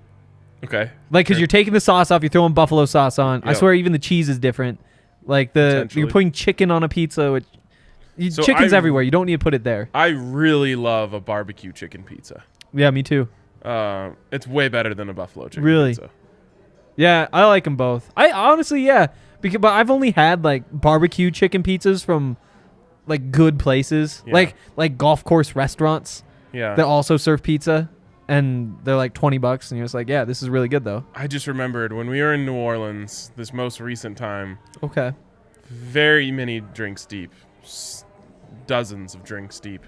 Okay. Like, because you're taking the sauce off, you're throwing buffalo sauce on. Yep. I swear, even the cheese is different. Like you're putting chicken on a pizza. Which chicken's everywhere. You don't need to put it there. I really love a barbecue chicken pizza. Yeah, me too. It's way better than a buffalo chicken pizza. Yeah, I like them both. I honestly, but I've only had like barbecue chicken pizzas from like good places, like golf course restaurants. Yeah, that also serve pizza, and they're like $20, and you're just like, yeah, this is really good though. I just remembered when we were in New Orleans this most recent time. Okay. Very many drinks deep, dozens of drinks deep.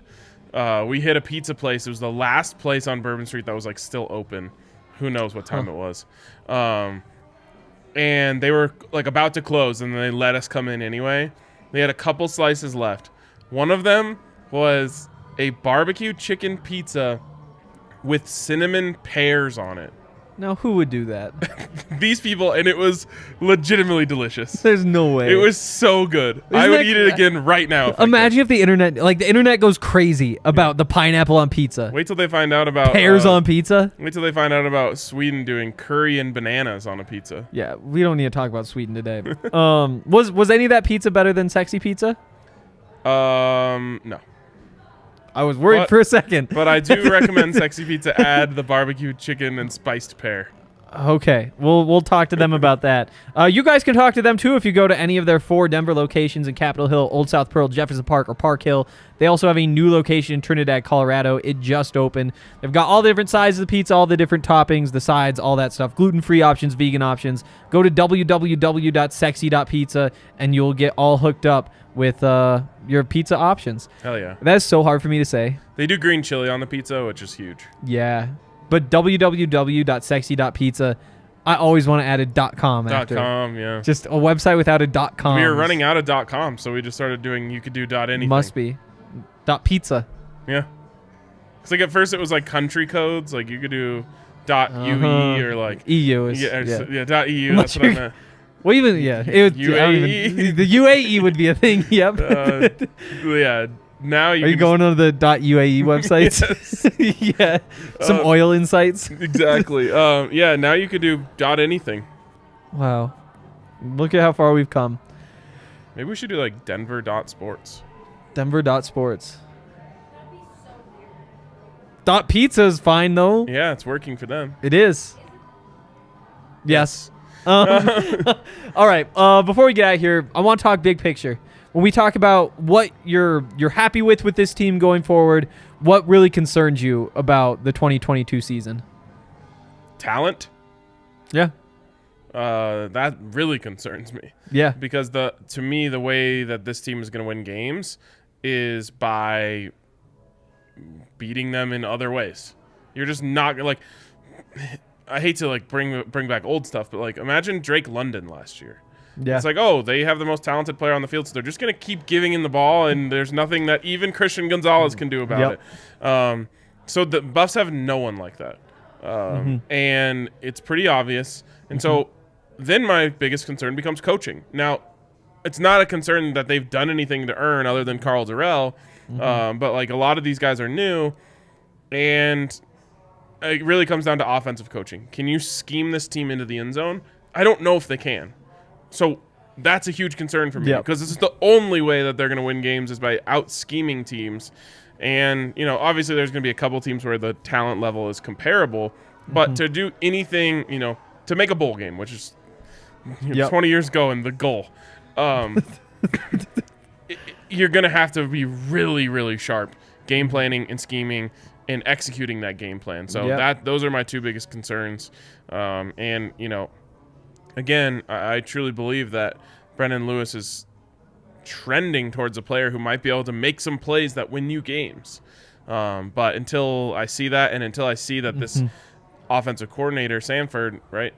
We hit a pizza place. It was the last place on Bourbon Street that was like still open. Who knows what time it was. And they were like about to close, and they let us come in anyway. They had a couple slices left. One of them was a barbecue chicken pizza with cinnamon pears on it. Now, who would do that? These people, and it was legitimately delicious. There's no way. It was so good. I would eat it again right now. Imagine if the internet goes crazy about the pineapple on pizza. Wait till they find out about pears on pizza. Wait till they find out about Sweden doing curry and bananas on a pizza. Yeah, we don't need to talk about Sweden today. Was any of that pizza better than sexy pizza? No. I was worried for a second. But I do recommend Sexy Pizza add the barbecue chicken and spiced pear. Okay, we'll talk to them about that. You guys can talk to them too if you go to any of their 4 Denver locations in Capitol Hill, Old South Pearl, Jefferson Park, or Park Hill. They also have a new location in Trinidad, Colorado. It just opened. They've got all the different sizes of pizza, all the different toppings, the sides, all that stuff. Gluten-free options, vegan options. Go to www.sexy.pizza and you'll get all hooked up with your pizza options. Hell yeah. That's so hard for me to say. They do green chili on the pizza, which is huge. Yeah. But www.sexy.pizza, I always want to add a .com after. .com, yeah. Just a website without a .com. We were running out of .com, so we just started doing, you could do .anything. Must be. .pizza. Yeah. Because like at first it was like country codes, like you could do .ue or like EU is .eu. Much That's what I meant. Well, even it would, UAE. the UAE would be a thing. Yep. Yeah. Now Are you going on the .uae websites? Yes. Yeah. Some oil insights. Exactly. Yeah. Now you could do .anything. Wow. Look at how far we've come. Maybe we should do like Denver.sports. Denver.sports. .pizza is fine though. Yeah, it's working for them. It is. Yes. All right. Before we get out of here, I want to talk big picture. When we talk about what you're happy with this team going forward, what really concerns you about the 2022 season? Talent. Yeah. That really concerns me. Yeah. Because to me, the way that this team is going to win games is by beating them in other ways. You're just not like. I hate to like bring back old stuff, but like imagine Drake London last year. Yeah. It's like, oh, they have the most talented player on the field, so they're just going to keep giving him the ball, and there's nothing that even Christian Gonzalez can do about it. So the Buffs have no one like that. And it's pretty obvious. And so then my biggest concern becomes coaching. Now, it's not a concern that they've done anything to earn other than Carl Durrell, but like a lot of these guys are new, and it really comes down to offensive coaching. Can you scheme this team into the end zone? I don't know if they can. So that's a huge concern for me because this is the only way that they're going to win games is by out-scheming teams. And, you know, obviously there's going to be a couple teams where the talent level is comparable. But to do anything, you know, to make a bowl game, which is 20 years ago and the goal, you're going to have to be really, really sharp game planning and scheming and executing that game plan. So those are my 2 biggest concerns. And, you know, again, I truly believe that Brendon Lewis is trending towards a player who might be able to make some plays that win you games. But until I see that, and until I see that this offensive coordinator, Sanford, right,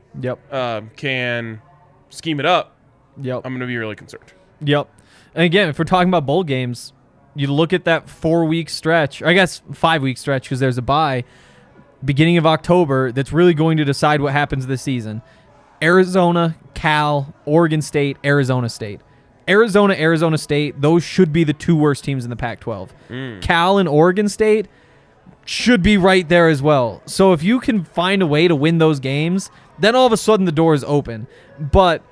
can scheme it up, I'm going to be really concerned. And again, if we're talking about bowl games, you look at that 4-week stretch, or I guess 5-week stretch because there's a bye, beginning of October, that's really going to decide what happens this season. Arizona, Cal, Oregon State, Arizona State. Arizona State, those should be the 2 worst teams in the Pac-12. Cal and Oregon State should be right there as well. So if you can find a way to win those games, then all of a sudden the door is open. But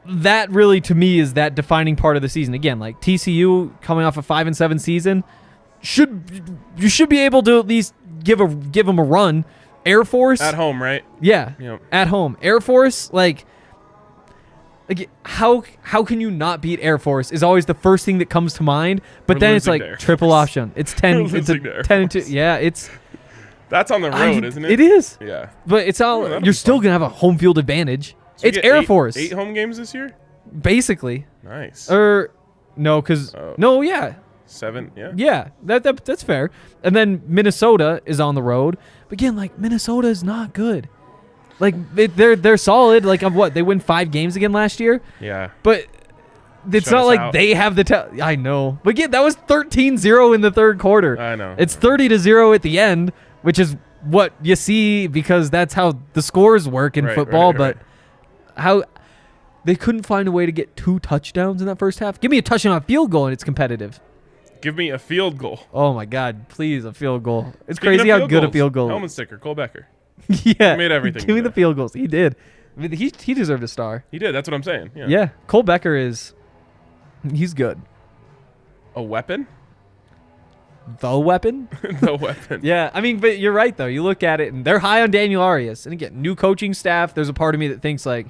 that really, to me, is that defining part of the season. Again, like TCU coming off a 5-7 season, you should be able to at least give them a run. Air Force at home, right? Yeah, at home. Air Force, like how can you not beat Air Force is always the first thing that comes to mind. But then it's like triple option. It's 10. It's a 10-2. Yeah, that's on the road, isn't it? It is. Yeah, but it's all you're still gonna have a home field advantage. So it's Air Force. 8 home games this year, basically. Nice. No, because no, yeah. 7, yeah. Yeah, that's fair. And then Minnesota is on the road. But again, like Minnesota is not good. Like they're solid. Like of what? They win 5 games again last year. Yeah. But it's not like they have the I know. But again, that was 13-0 in the third quarter. I know. It's 30-0 at the end, which is what you see because that's how the scores work in football. But how they couldn't find a way to get 2 touchdowns in that first half. Give me a touchdown on a field goal and it's competitive. Give me a field goal. Oh, my God. Please, a field goal. It's crazy how good a field goal is. Helmet sticker, Cole Becker. Yeah. He made everything. Give me the field goals. He did. I mean, he deserved a star. He did. That's what I'm saying. Yeah. Cole Becker he's good. A weapon? the weapon. The weapon. Yeah, I mean, but you're right though. You look at it, and they're high on Daniel Arias, and again, new coaching staff. There's a part of me that thinks like,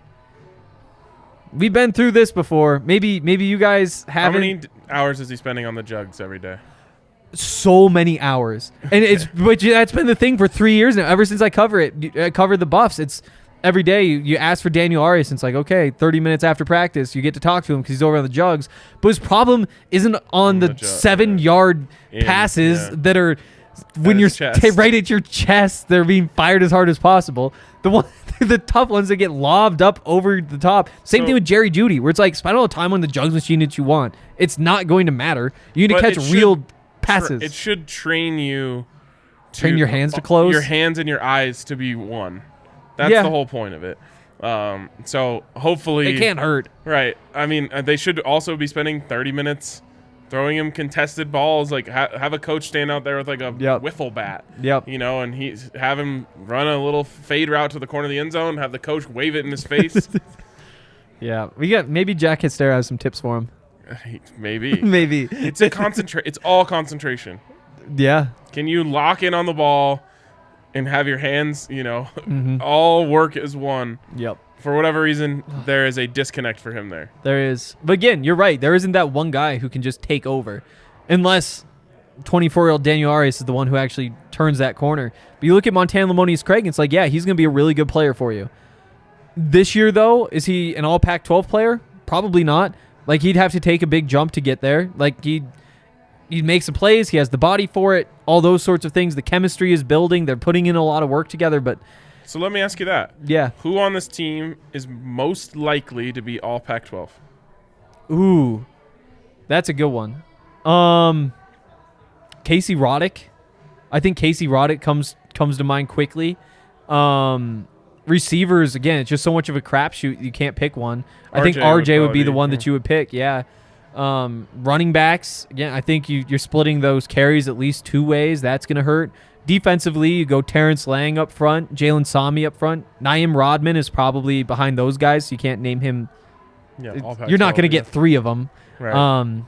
we've been through this before. Maybe you guys haven't. How many hours is he spending on the jugs every day? So many hours, and that's been the thing for 3 years now. Ever since I cover the Buffs, it's every day you ask for Daniel Arias, and it's like, okay, 30 minutes after practice, you get to talk to him because he's over on the jugs. But his problem isn't on the 7-yard passes that are when you're right at your chest. They're being fired as hard as possible. The tough ones that get lobbed up over the top. Same thing with Jerry Jeudy, where it's like, spend all the time on the jugs machine that you want. It's not going to matter. You need to catch real passes. It should train you. Train your hands to close. Your hands and your eyes to be one. That's the whole point of it. So hopefully it can't hurt. Right. I mean, they should also be spending 30 minutes throwing him contested balls. Like have a coach stand out there with like a wiffle bat. Yep. You know, and have him run a little fade route to the corner of the end zone. Have the coach wave it in his face. Yeah, maybe Jack Histera has some tips for him. Maybe. Maybe. It's It's all concentration. Yeah. Can you lock in on the ball and have your hands, all work as one? Yep. For whatever reason, there is a disconnect for him there. There is. But again, you're right. There isn't that one guy who can just take over. Unless 24-year-old Daniel Arias is the one who actually turns that corner. But you look at Montana Lamonius Craig, and it's like, yeah, he's going to be a really good player for you. This year, though, is he an all Pac-12 player? Probably not. Like, he'd have to take a big jump to get there. Like, he makes the plays. He has the body for it. All those sorts of things. The chemistry is building. They're putting in a lot of work together. But so let me ask you that. Yeah. Who on this team is most likely to be all Pac-12? Ooh, that's a good one. Casey Roddick. I think Casey Roddick comes to mind quickly. Receivers, again, it's just so much of a crapshoot. You can't pick one. I think RJ would be the one that you would pick. Yeah. Running backs, again, I think you're splitting those carries at least two ways. That's going to hurt. Defensively, you go Terrence Lang up front, Jalen Sami up front. Naeem Rodman is probably behind those guys, so you can't name him. Yeah, you're not going to get three of them. Right.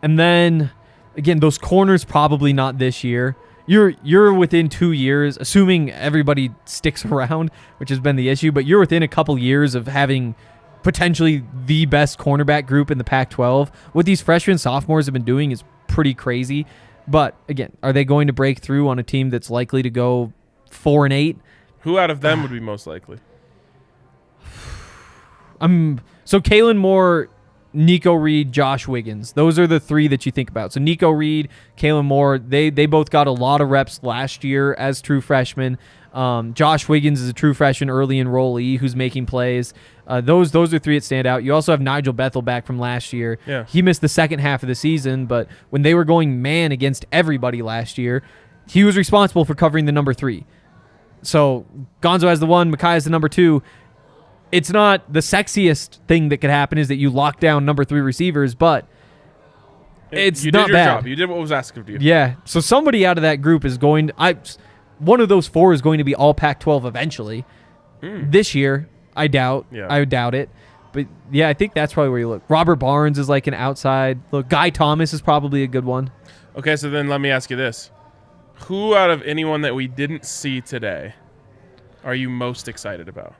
And then, again, those corners probably not this year. You're within 2 years, assuming everybody sticks around, which has been the issue, but you're within a couple years of having potentially the best cornerback group in the Pac-12. What these freshmen, sophomores have been doing is pretty crazy. But, again, are they going to break through on a team that's likely to go 4-8? Who out of them would be most likely? So Kalen Moore, Nico Reed, Josh Wiggins. Those are the three that you think about. So Nico Reed, Kalen Moore, they both got a lot of reps last year as true freshmen. Josh Wiggins is a true freshman early enrollee who's making plays. Those are three that stand out. You also have Nigel Bethel back from last year. Yeah. He missed the second half of the season, but when they were going man against everybody last year, he was responsible for covering the number 3. So Gonzo has the 1, Mekhi has the number 2. It's not the sexiest thing that could happen is that you lock down number 3 receivers, but it's not bad. You did your job. You did what was asked of you. Yeah. So somebody out of that group is going one of those 4 is going to be all Pac-12 eventually. This year, I doubt. Yeah. I doubt it. But, yeah, I think that's probably where you look. Robert Barnes is like an outside look. Guy Thomas is probably a good one. Okay, so then let me ask you this. Who out of anyone that we didn't see today are you most excited about?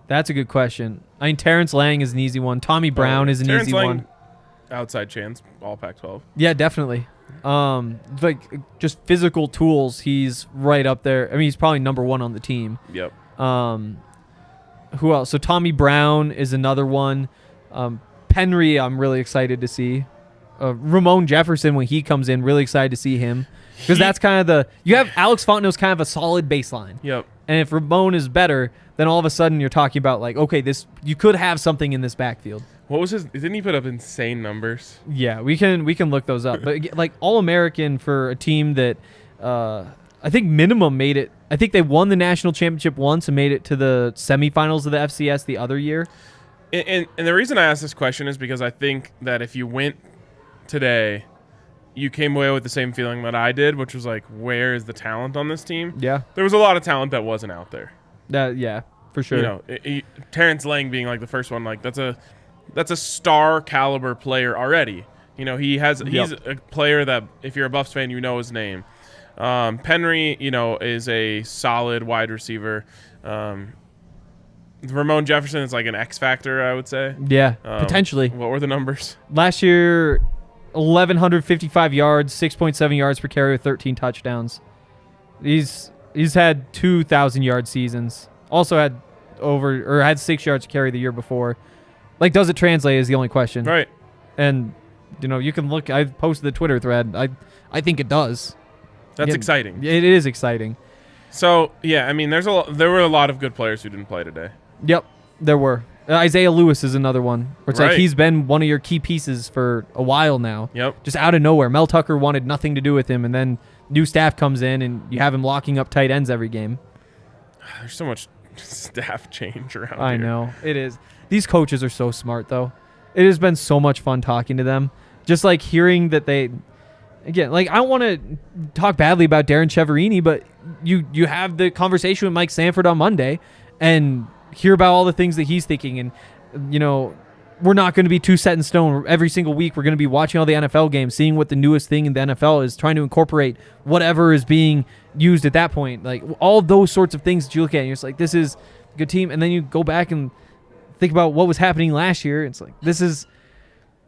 That's a good question. I mean, Terrence Lang is an easy one. Tommy Brown is an easy one. Outside chance, all Pac-12. Yeah, definitely. Like just physical tools, he's right up there. I mean, he's probably number 1 on the team. Yep. Who else? So Tommy Brown is another one. Penry, I'm really excited to see. Ramon Jefferson, when he comes in, really excited to see him. Because that's kind of you have Alex Fontenot's kind of a solid baseline. Yep. And if Ramon is better, then all of a sudden you're talking about like, okay, you could have something in this backfield. What was didn't he put up insane numbers? Yeah, we can look those up. But like All-American for a team that I think minimum made it. I think they won the national championship once and made it to the semifinals of the FCS the other year. And the reason I ask this question is because I think that if you went today, you came away with the same feeling that I did, which was like, where is the talent on this team? Yeah. There was a lot of talent that wasn't out there. Yeah, for sure. You know, Terrence Lang being like the first one, like that's a star caliber player already. You know, he's a player that if you're a Buffs fan, you know his name. Penry, you know, is a solid wide receiver. Ramon Jefferson is like an X factor, I would say. Yeah, potentially. What were the numbers? Last year, 1,155 yards, 6.7 yards per carry with 13 touchdowns. He's had 2,000-yard seasons. Also had 6 yards to carry the year before. Like, does it translate is the only question. Right. And, you know, you can look. I posted the Twitter thread. I think it does. That's exciting. It is exciting. So, yeah, I mean, there were a lot of good players who didn't play today. Yep, there were. Isaiah Lewis is another one. Where it's like he's been one of your key pieces for a while now. Yep. Just out of nowhere. Mel Tucker wanted nothing to do with him, and then new staff comes in, and you have him locking up tight ends every game. There's so much staff change around here. I know. It is. These coaches are so smart, though. It has been so much fun talking to them. Just like hearing that they... Again, like, I don't want to talk badly about Darren Cheverini, but you have the conversation with Mike Sanford on Monday and hear about all the things that he's thinking. And, you know, we're not going to be too set in stone. Every single week we're going to be watching all the NFL games, seeing what the newest thing in the NFL is, trying to incorporate whatever is being used at that point. Like, all those sorts of things that you look at and you're just like, this is a good team. And then you go back and think about what was happening last year. It's like, this is...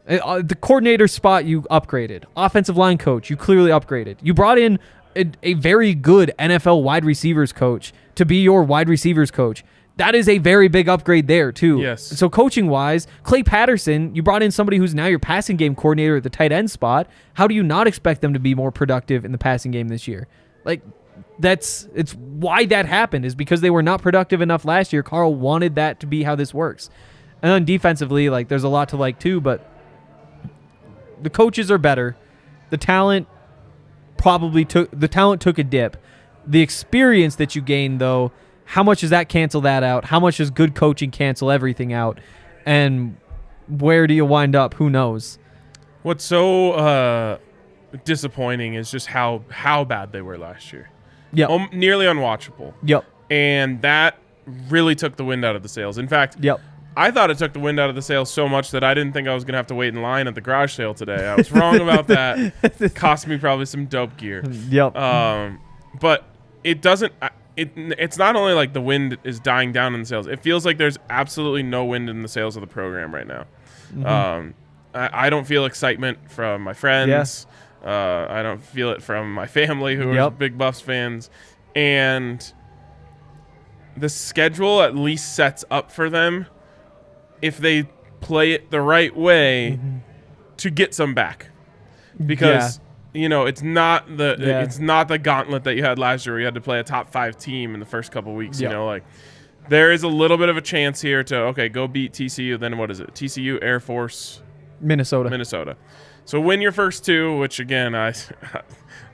the coordinator spot you upgraded. Offensive line coach, you clearly upgraded. You brought in a very good NFL wide receivers coach to be your wide receivers coach. That is a very big upgrade there, too. Yes. So coaching-wise, Clay Patterson, you brought in somebody who's now your passing game coordinator at the tight end spot. How do you not expect them to be more productive in the passing game this year? Like, it's why that happened is because they were not productive enough last year. Carl wanted that to be how this works. And then defensively, like, there's a lot to like, too, but the coaches are better. The talent took a dip. The experience that you gained, though, how much does that cancel that out? How much does good coaching cancel everything out? And where do you wind up? Who knows? What's so disappointing is just how bad they were last year. Yeah, nearly unwatchable. Yep. And that really took the wind out of the sails. In fact, yep. I thought it took the wind out of the sails so much that I didn't think I was going to have to wait in line at the garage sale today. I was wrong about that. It cost me probably some dope gear. Yep. But it doesn't... It's not only like the wind is dying down in the sails. It feels like there's absolutely no wind in the sails of the program right now. Mm-hmm. I don't feel excitement from my friends. Yeah. I don't feel it from my family who are big Buffs fans. And the schedule at least sets up for them, if they play it the right way, to get some back. Because... You know, it's not the gauntlet that you had last year where you had to play a top 5 team in the first couple weeks. You know, like there is a little bit of a chance here to go beat TCU. Then what is it? TCU, Air Force, Minnesota. So win your first 2, which again I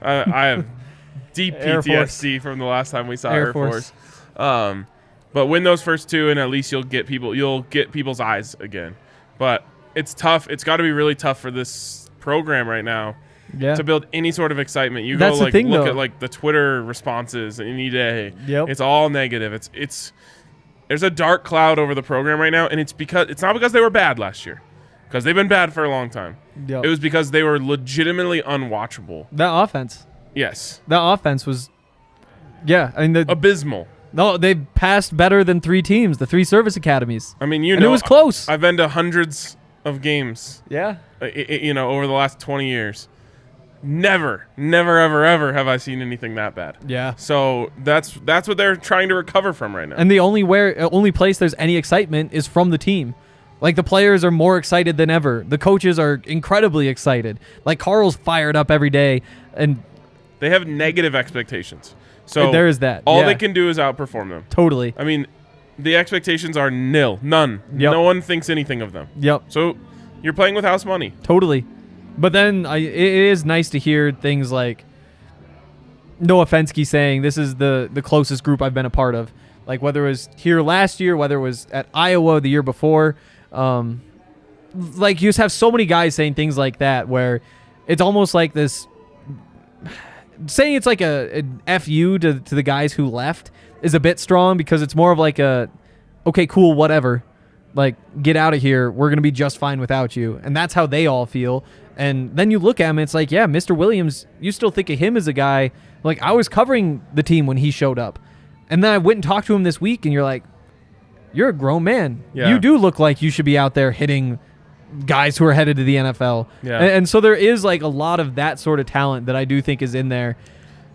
have deep PTSD from the last time we saw Air Force. But win those first 2, and at least you'll get people's eyes again. But it's tough. It's got to be really tough for this program right now. Yeah. To build any sort of excitement. You That's go like thing, look though. at like the Twitter responses any day. Yep. It's all negative. It's there's a dark cloud over the program right now, and it's not because they were bad last year, because they've been bad for a long time. Yep. It was because they were legitimately unwatchable. That offense. Yes. That offense was abysmal. No, they passed better than 3 teams, the 3 service academies. I mean, and it was close. I've been to hundreds of games. Yeah. Over the last 20 years. Never, ever have I seen anything that bad. Yeah. So that's what they're trying to recover from right now. And the only place there's any excitement is from the team. Like, the players are more excited than ever. The coaches are incredibly excited. Like, Carl's fired up every day, and they have negative expectations. So there is that. All they can do is outperform them. Totally. I mean, the expectations are nil, none. Yep. No one thinks anything of them. Yep. So you're playing with house money. Totally. But then it is nice to hear things like Noah Fensky saying this is the closest group I've been a part of. Like, whether it was here last year, whether it was at Iowa the year before. Like, you just have so many guys saying things like that where it's almost like this... Saying it's like an FU to the guys who left is a bit strong, because it's more of like a, okay, cool, whatever. Like, get out of here. We're going to be just fine without you. And that's how they all feel. And then you look at him, and it's like, yeah, Mr. Williams, you still think of him as a guy. Like, I was covering the team when he showed up. And then I went and talked to him this week, and you're like, you're a grown man. Yeah. You do look like you should be out there hitting guys who are headed to the NFL. Yeah. And so there is like a lot of that sort of talent that I do think is in there.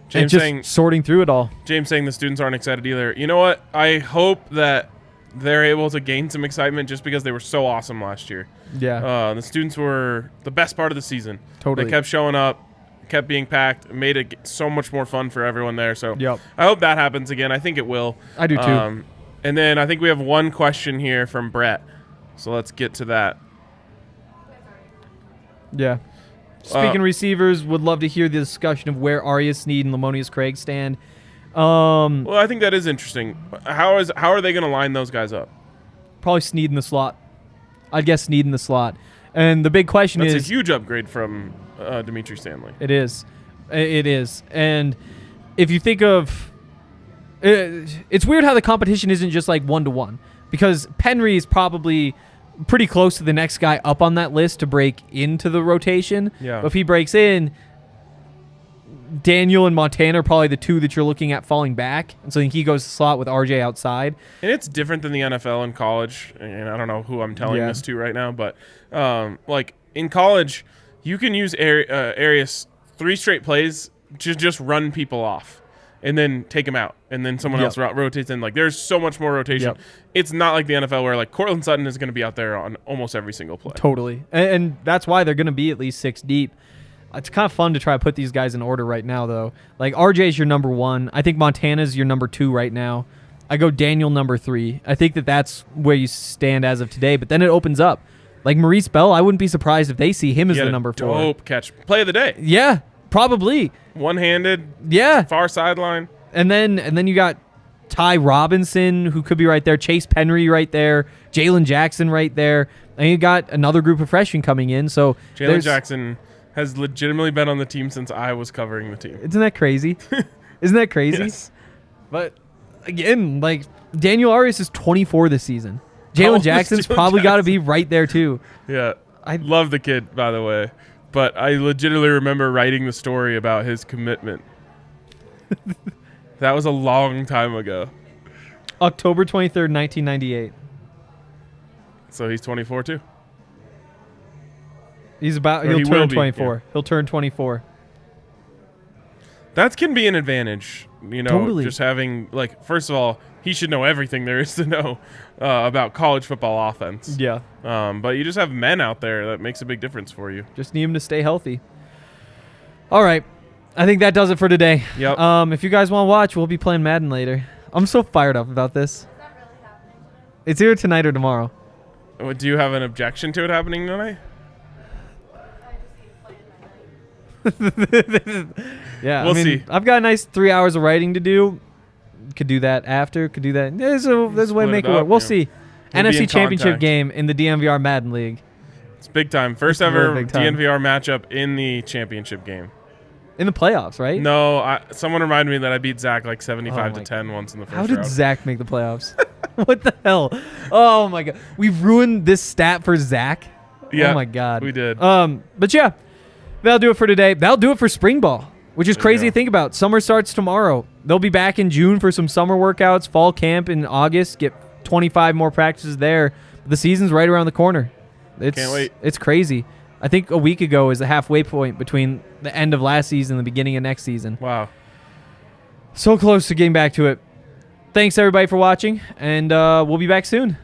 James just saying, sorting through it all. James saying the students aren't excited either. You know what? I hope that they're able to gain some excitement just because they were so awesome last year. Yeah. The students were the best part of the season. Totally. They kept showing up, kept being packed, made it so much more fun for everyone there. So Yep. I hope that happens again. I think it will. I do too. And then I think we have one question here from Brett. So let's get to that. Yeah. Speaking receivers, would love to hear the discussion of where RJ Sneed and Lamonius Craig stand. Well, I think that is interesting. How are they going to line those guys up? Probably Sneed in the slot. I'd guess Sneed in the slot. And the big question That's is... a huge upgrade from Dimitri Stanley. It is. It is. And if you think of... it's weird how the competition isn't just like 1-to-1. Because Penry is probably pretty close to the next guy up on that list to break into the rotation. Yeah. But if he breaks in, Daniel and Montana are probably the two that you're looking at falling back. And so I think he goes to slot with RJ outside. And it's different than the NFL and college. And I don't know who I'm telling this to right now. But like in college, you can use Arias 3 straight plays to just run people off. And then take them out, and then someone else rotates in. Like, there's so much more rotation. Yep. It's not like the NFL where, like, Cortland Sutton is going to be out there on almost every single play. Totally. And that's why they're going to be at least 6 deep. It's kind of fun to try to put these guys in order right now, though. Like, RJ's your number 1. I think Montana's your number 2 right now. I go Daniel number 3. I think that's where you stand as of today, but then it opens up. Like, Maurice Bell, I wouldn't be surprised if they see him as the number 4. Dope catch. Play of the day. Yeah. Probably. One-handed. Yeah. Far sideline. And then you got Ty Robinson, who could be right there. Chase Penry right there. Jalen Jackson right there. And you got another group of freshmen coming in. So Jalen Jackson has legitimately been on the team since I was covering the team. Isn't that crazy? Isn't that crazy? Yes. But again, like Daniel Arias is 24 this season. Jalen Jackson's probably got to be right there too. Yeah. I love the kid, by the way. But I legitimately remember writing the story about his commitment. That was a long time ago. October 23rd, 1998. So he's 24 too? He'll turn 24. Yeah. He'll turn 24. That can be an advantage, Totally. Just having, like, first of all, he should know everything there is to know about college football offense. Yeah. But you just have men out there that makes a big difference for you. Just need him to stay healthy. All right. I think that does it for today. Yep. If you guys want to watch, we'll be playing Madden later. I'm so fired up about this. Is that really happening? It's either tonight or tomorrow. Do you have an objection to it happening tonight? Yeah. We'll see. I've got a nice 3 hours of writing to do. Could do that after. Could do that. There's a way to make it work. We'll see. We'll NFC Championship game in the DNVR Madden League. It's big time. First ever big time. DNVR matchup in the championship game. In the playoffs, right? No, someone reminded me that I beat Zach like 75-10 once in the first round. How did Zach make the playoffs? What the hell? Oh my god, we've ruined this stat for Zach. Yeah, oh my god, we did. But yeah, that'll do it for today. That'll do it for spring ball, which is crazy to think about. Summer starts tomorrow. They'll be back in June for some summer workouts. Fall camp in August. Get 25 more practices there. The season's right around the corner. Can't wait. It's crazy. I think a week ago is the halfway point between the end of last season and the beginning of next season. Wow. So close to getting back to it. Thanks, everybody, for watching, and we'll be back soon.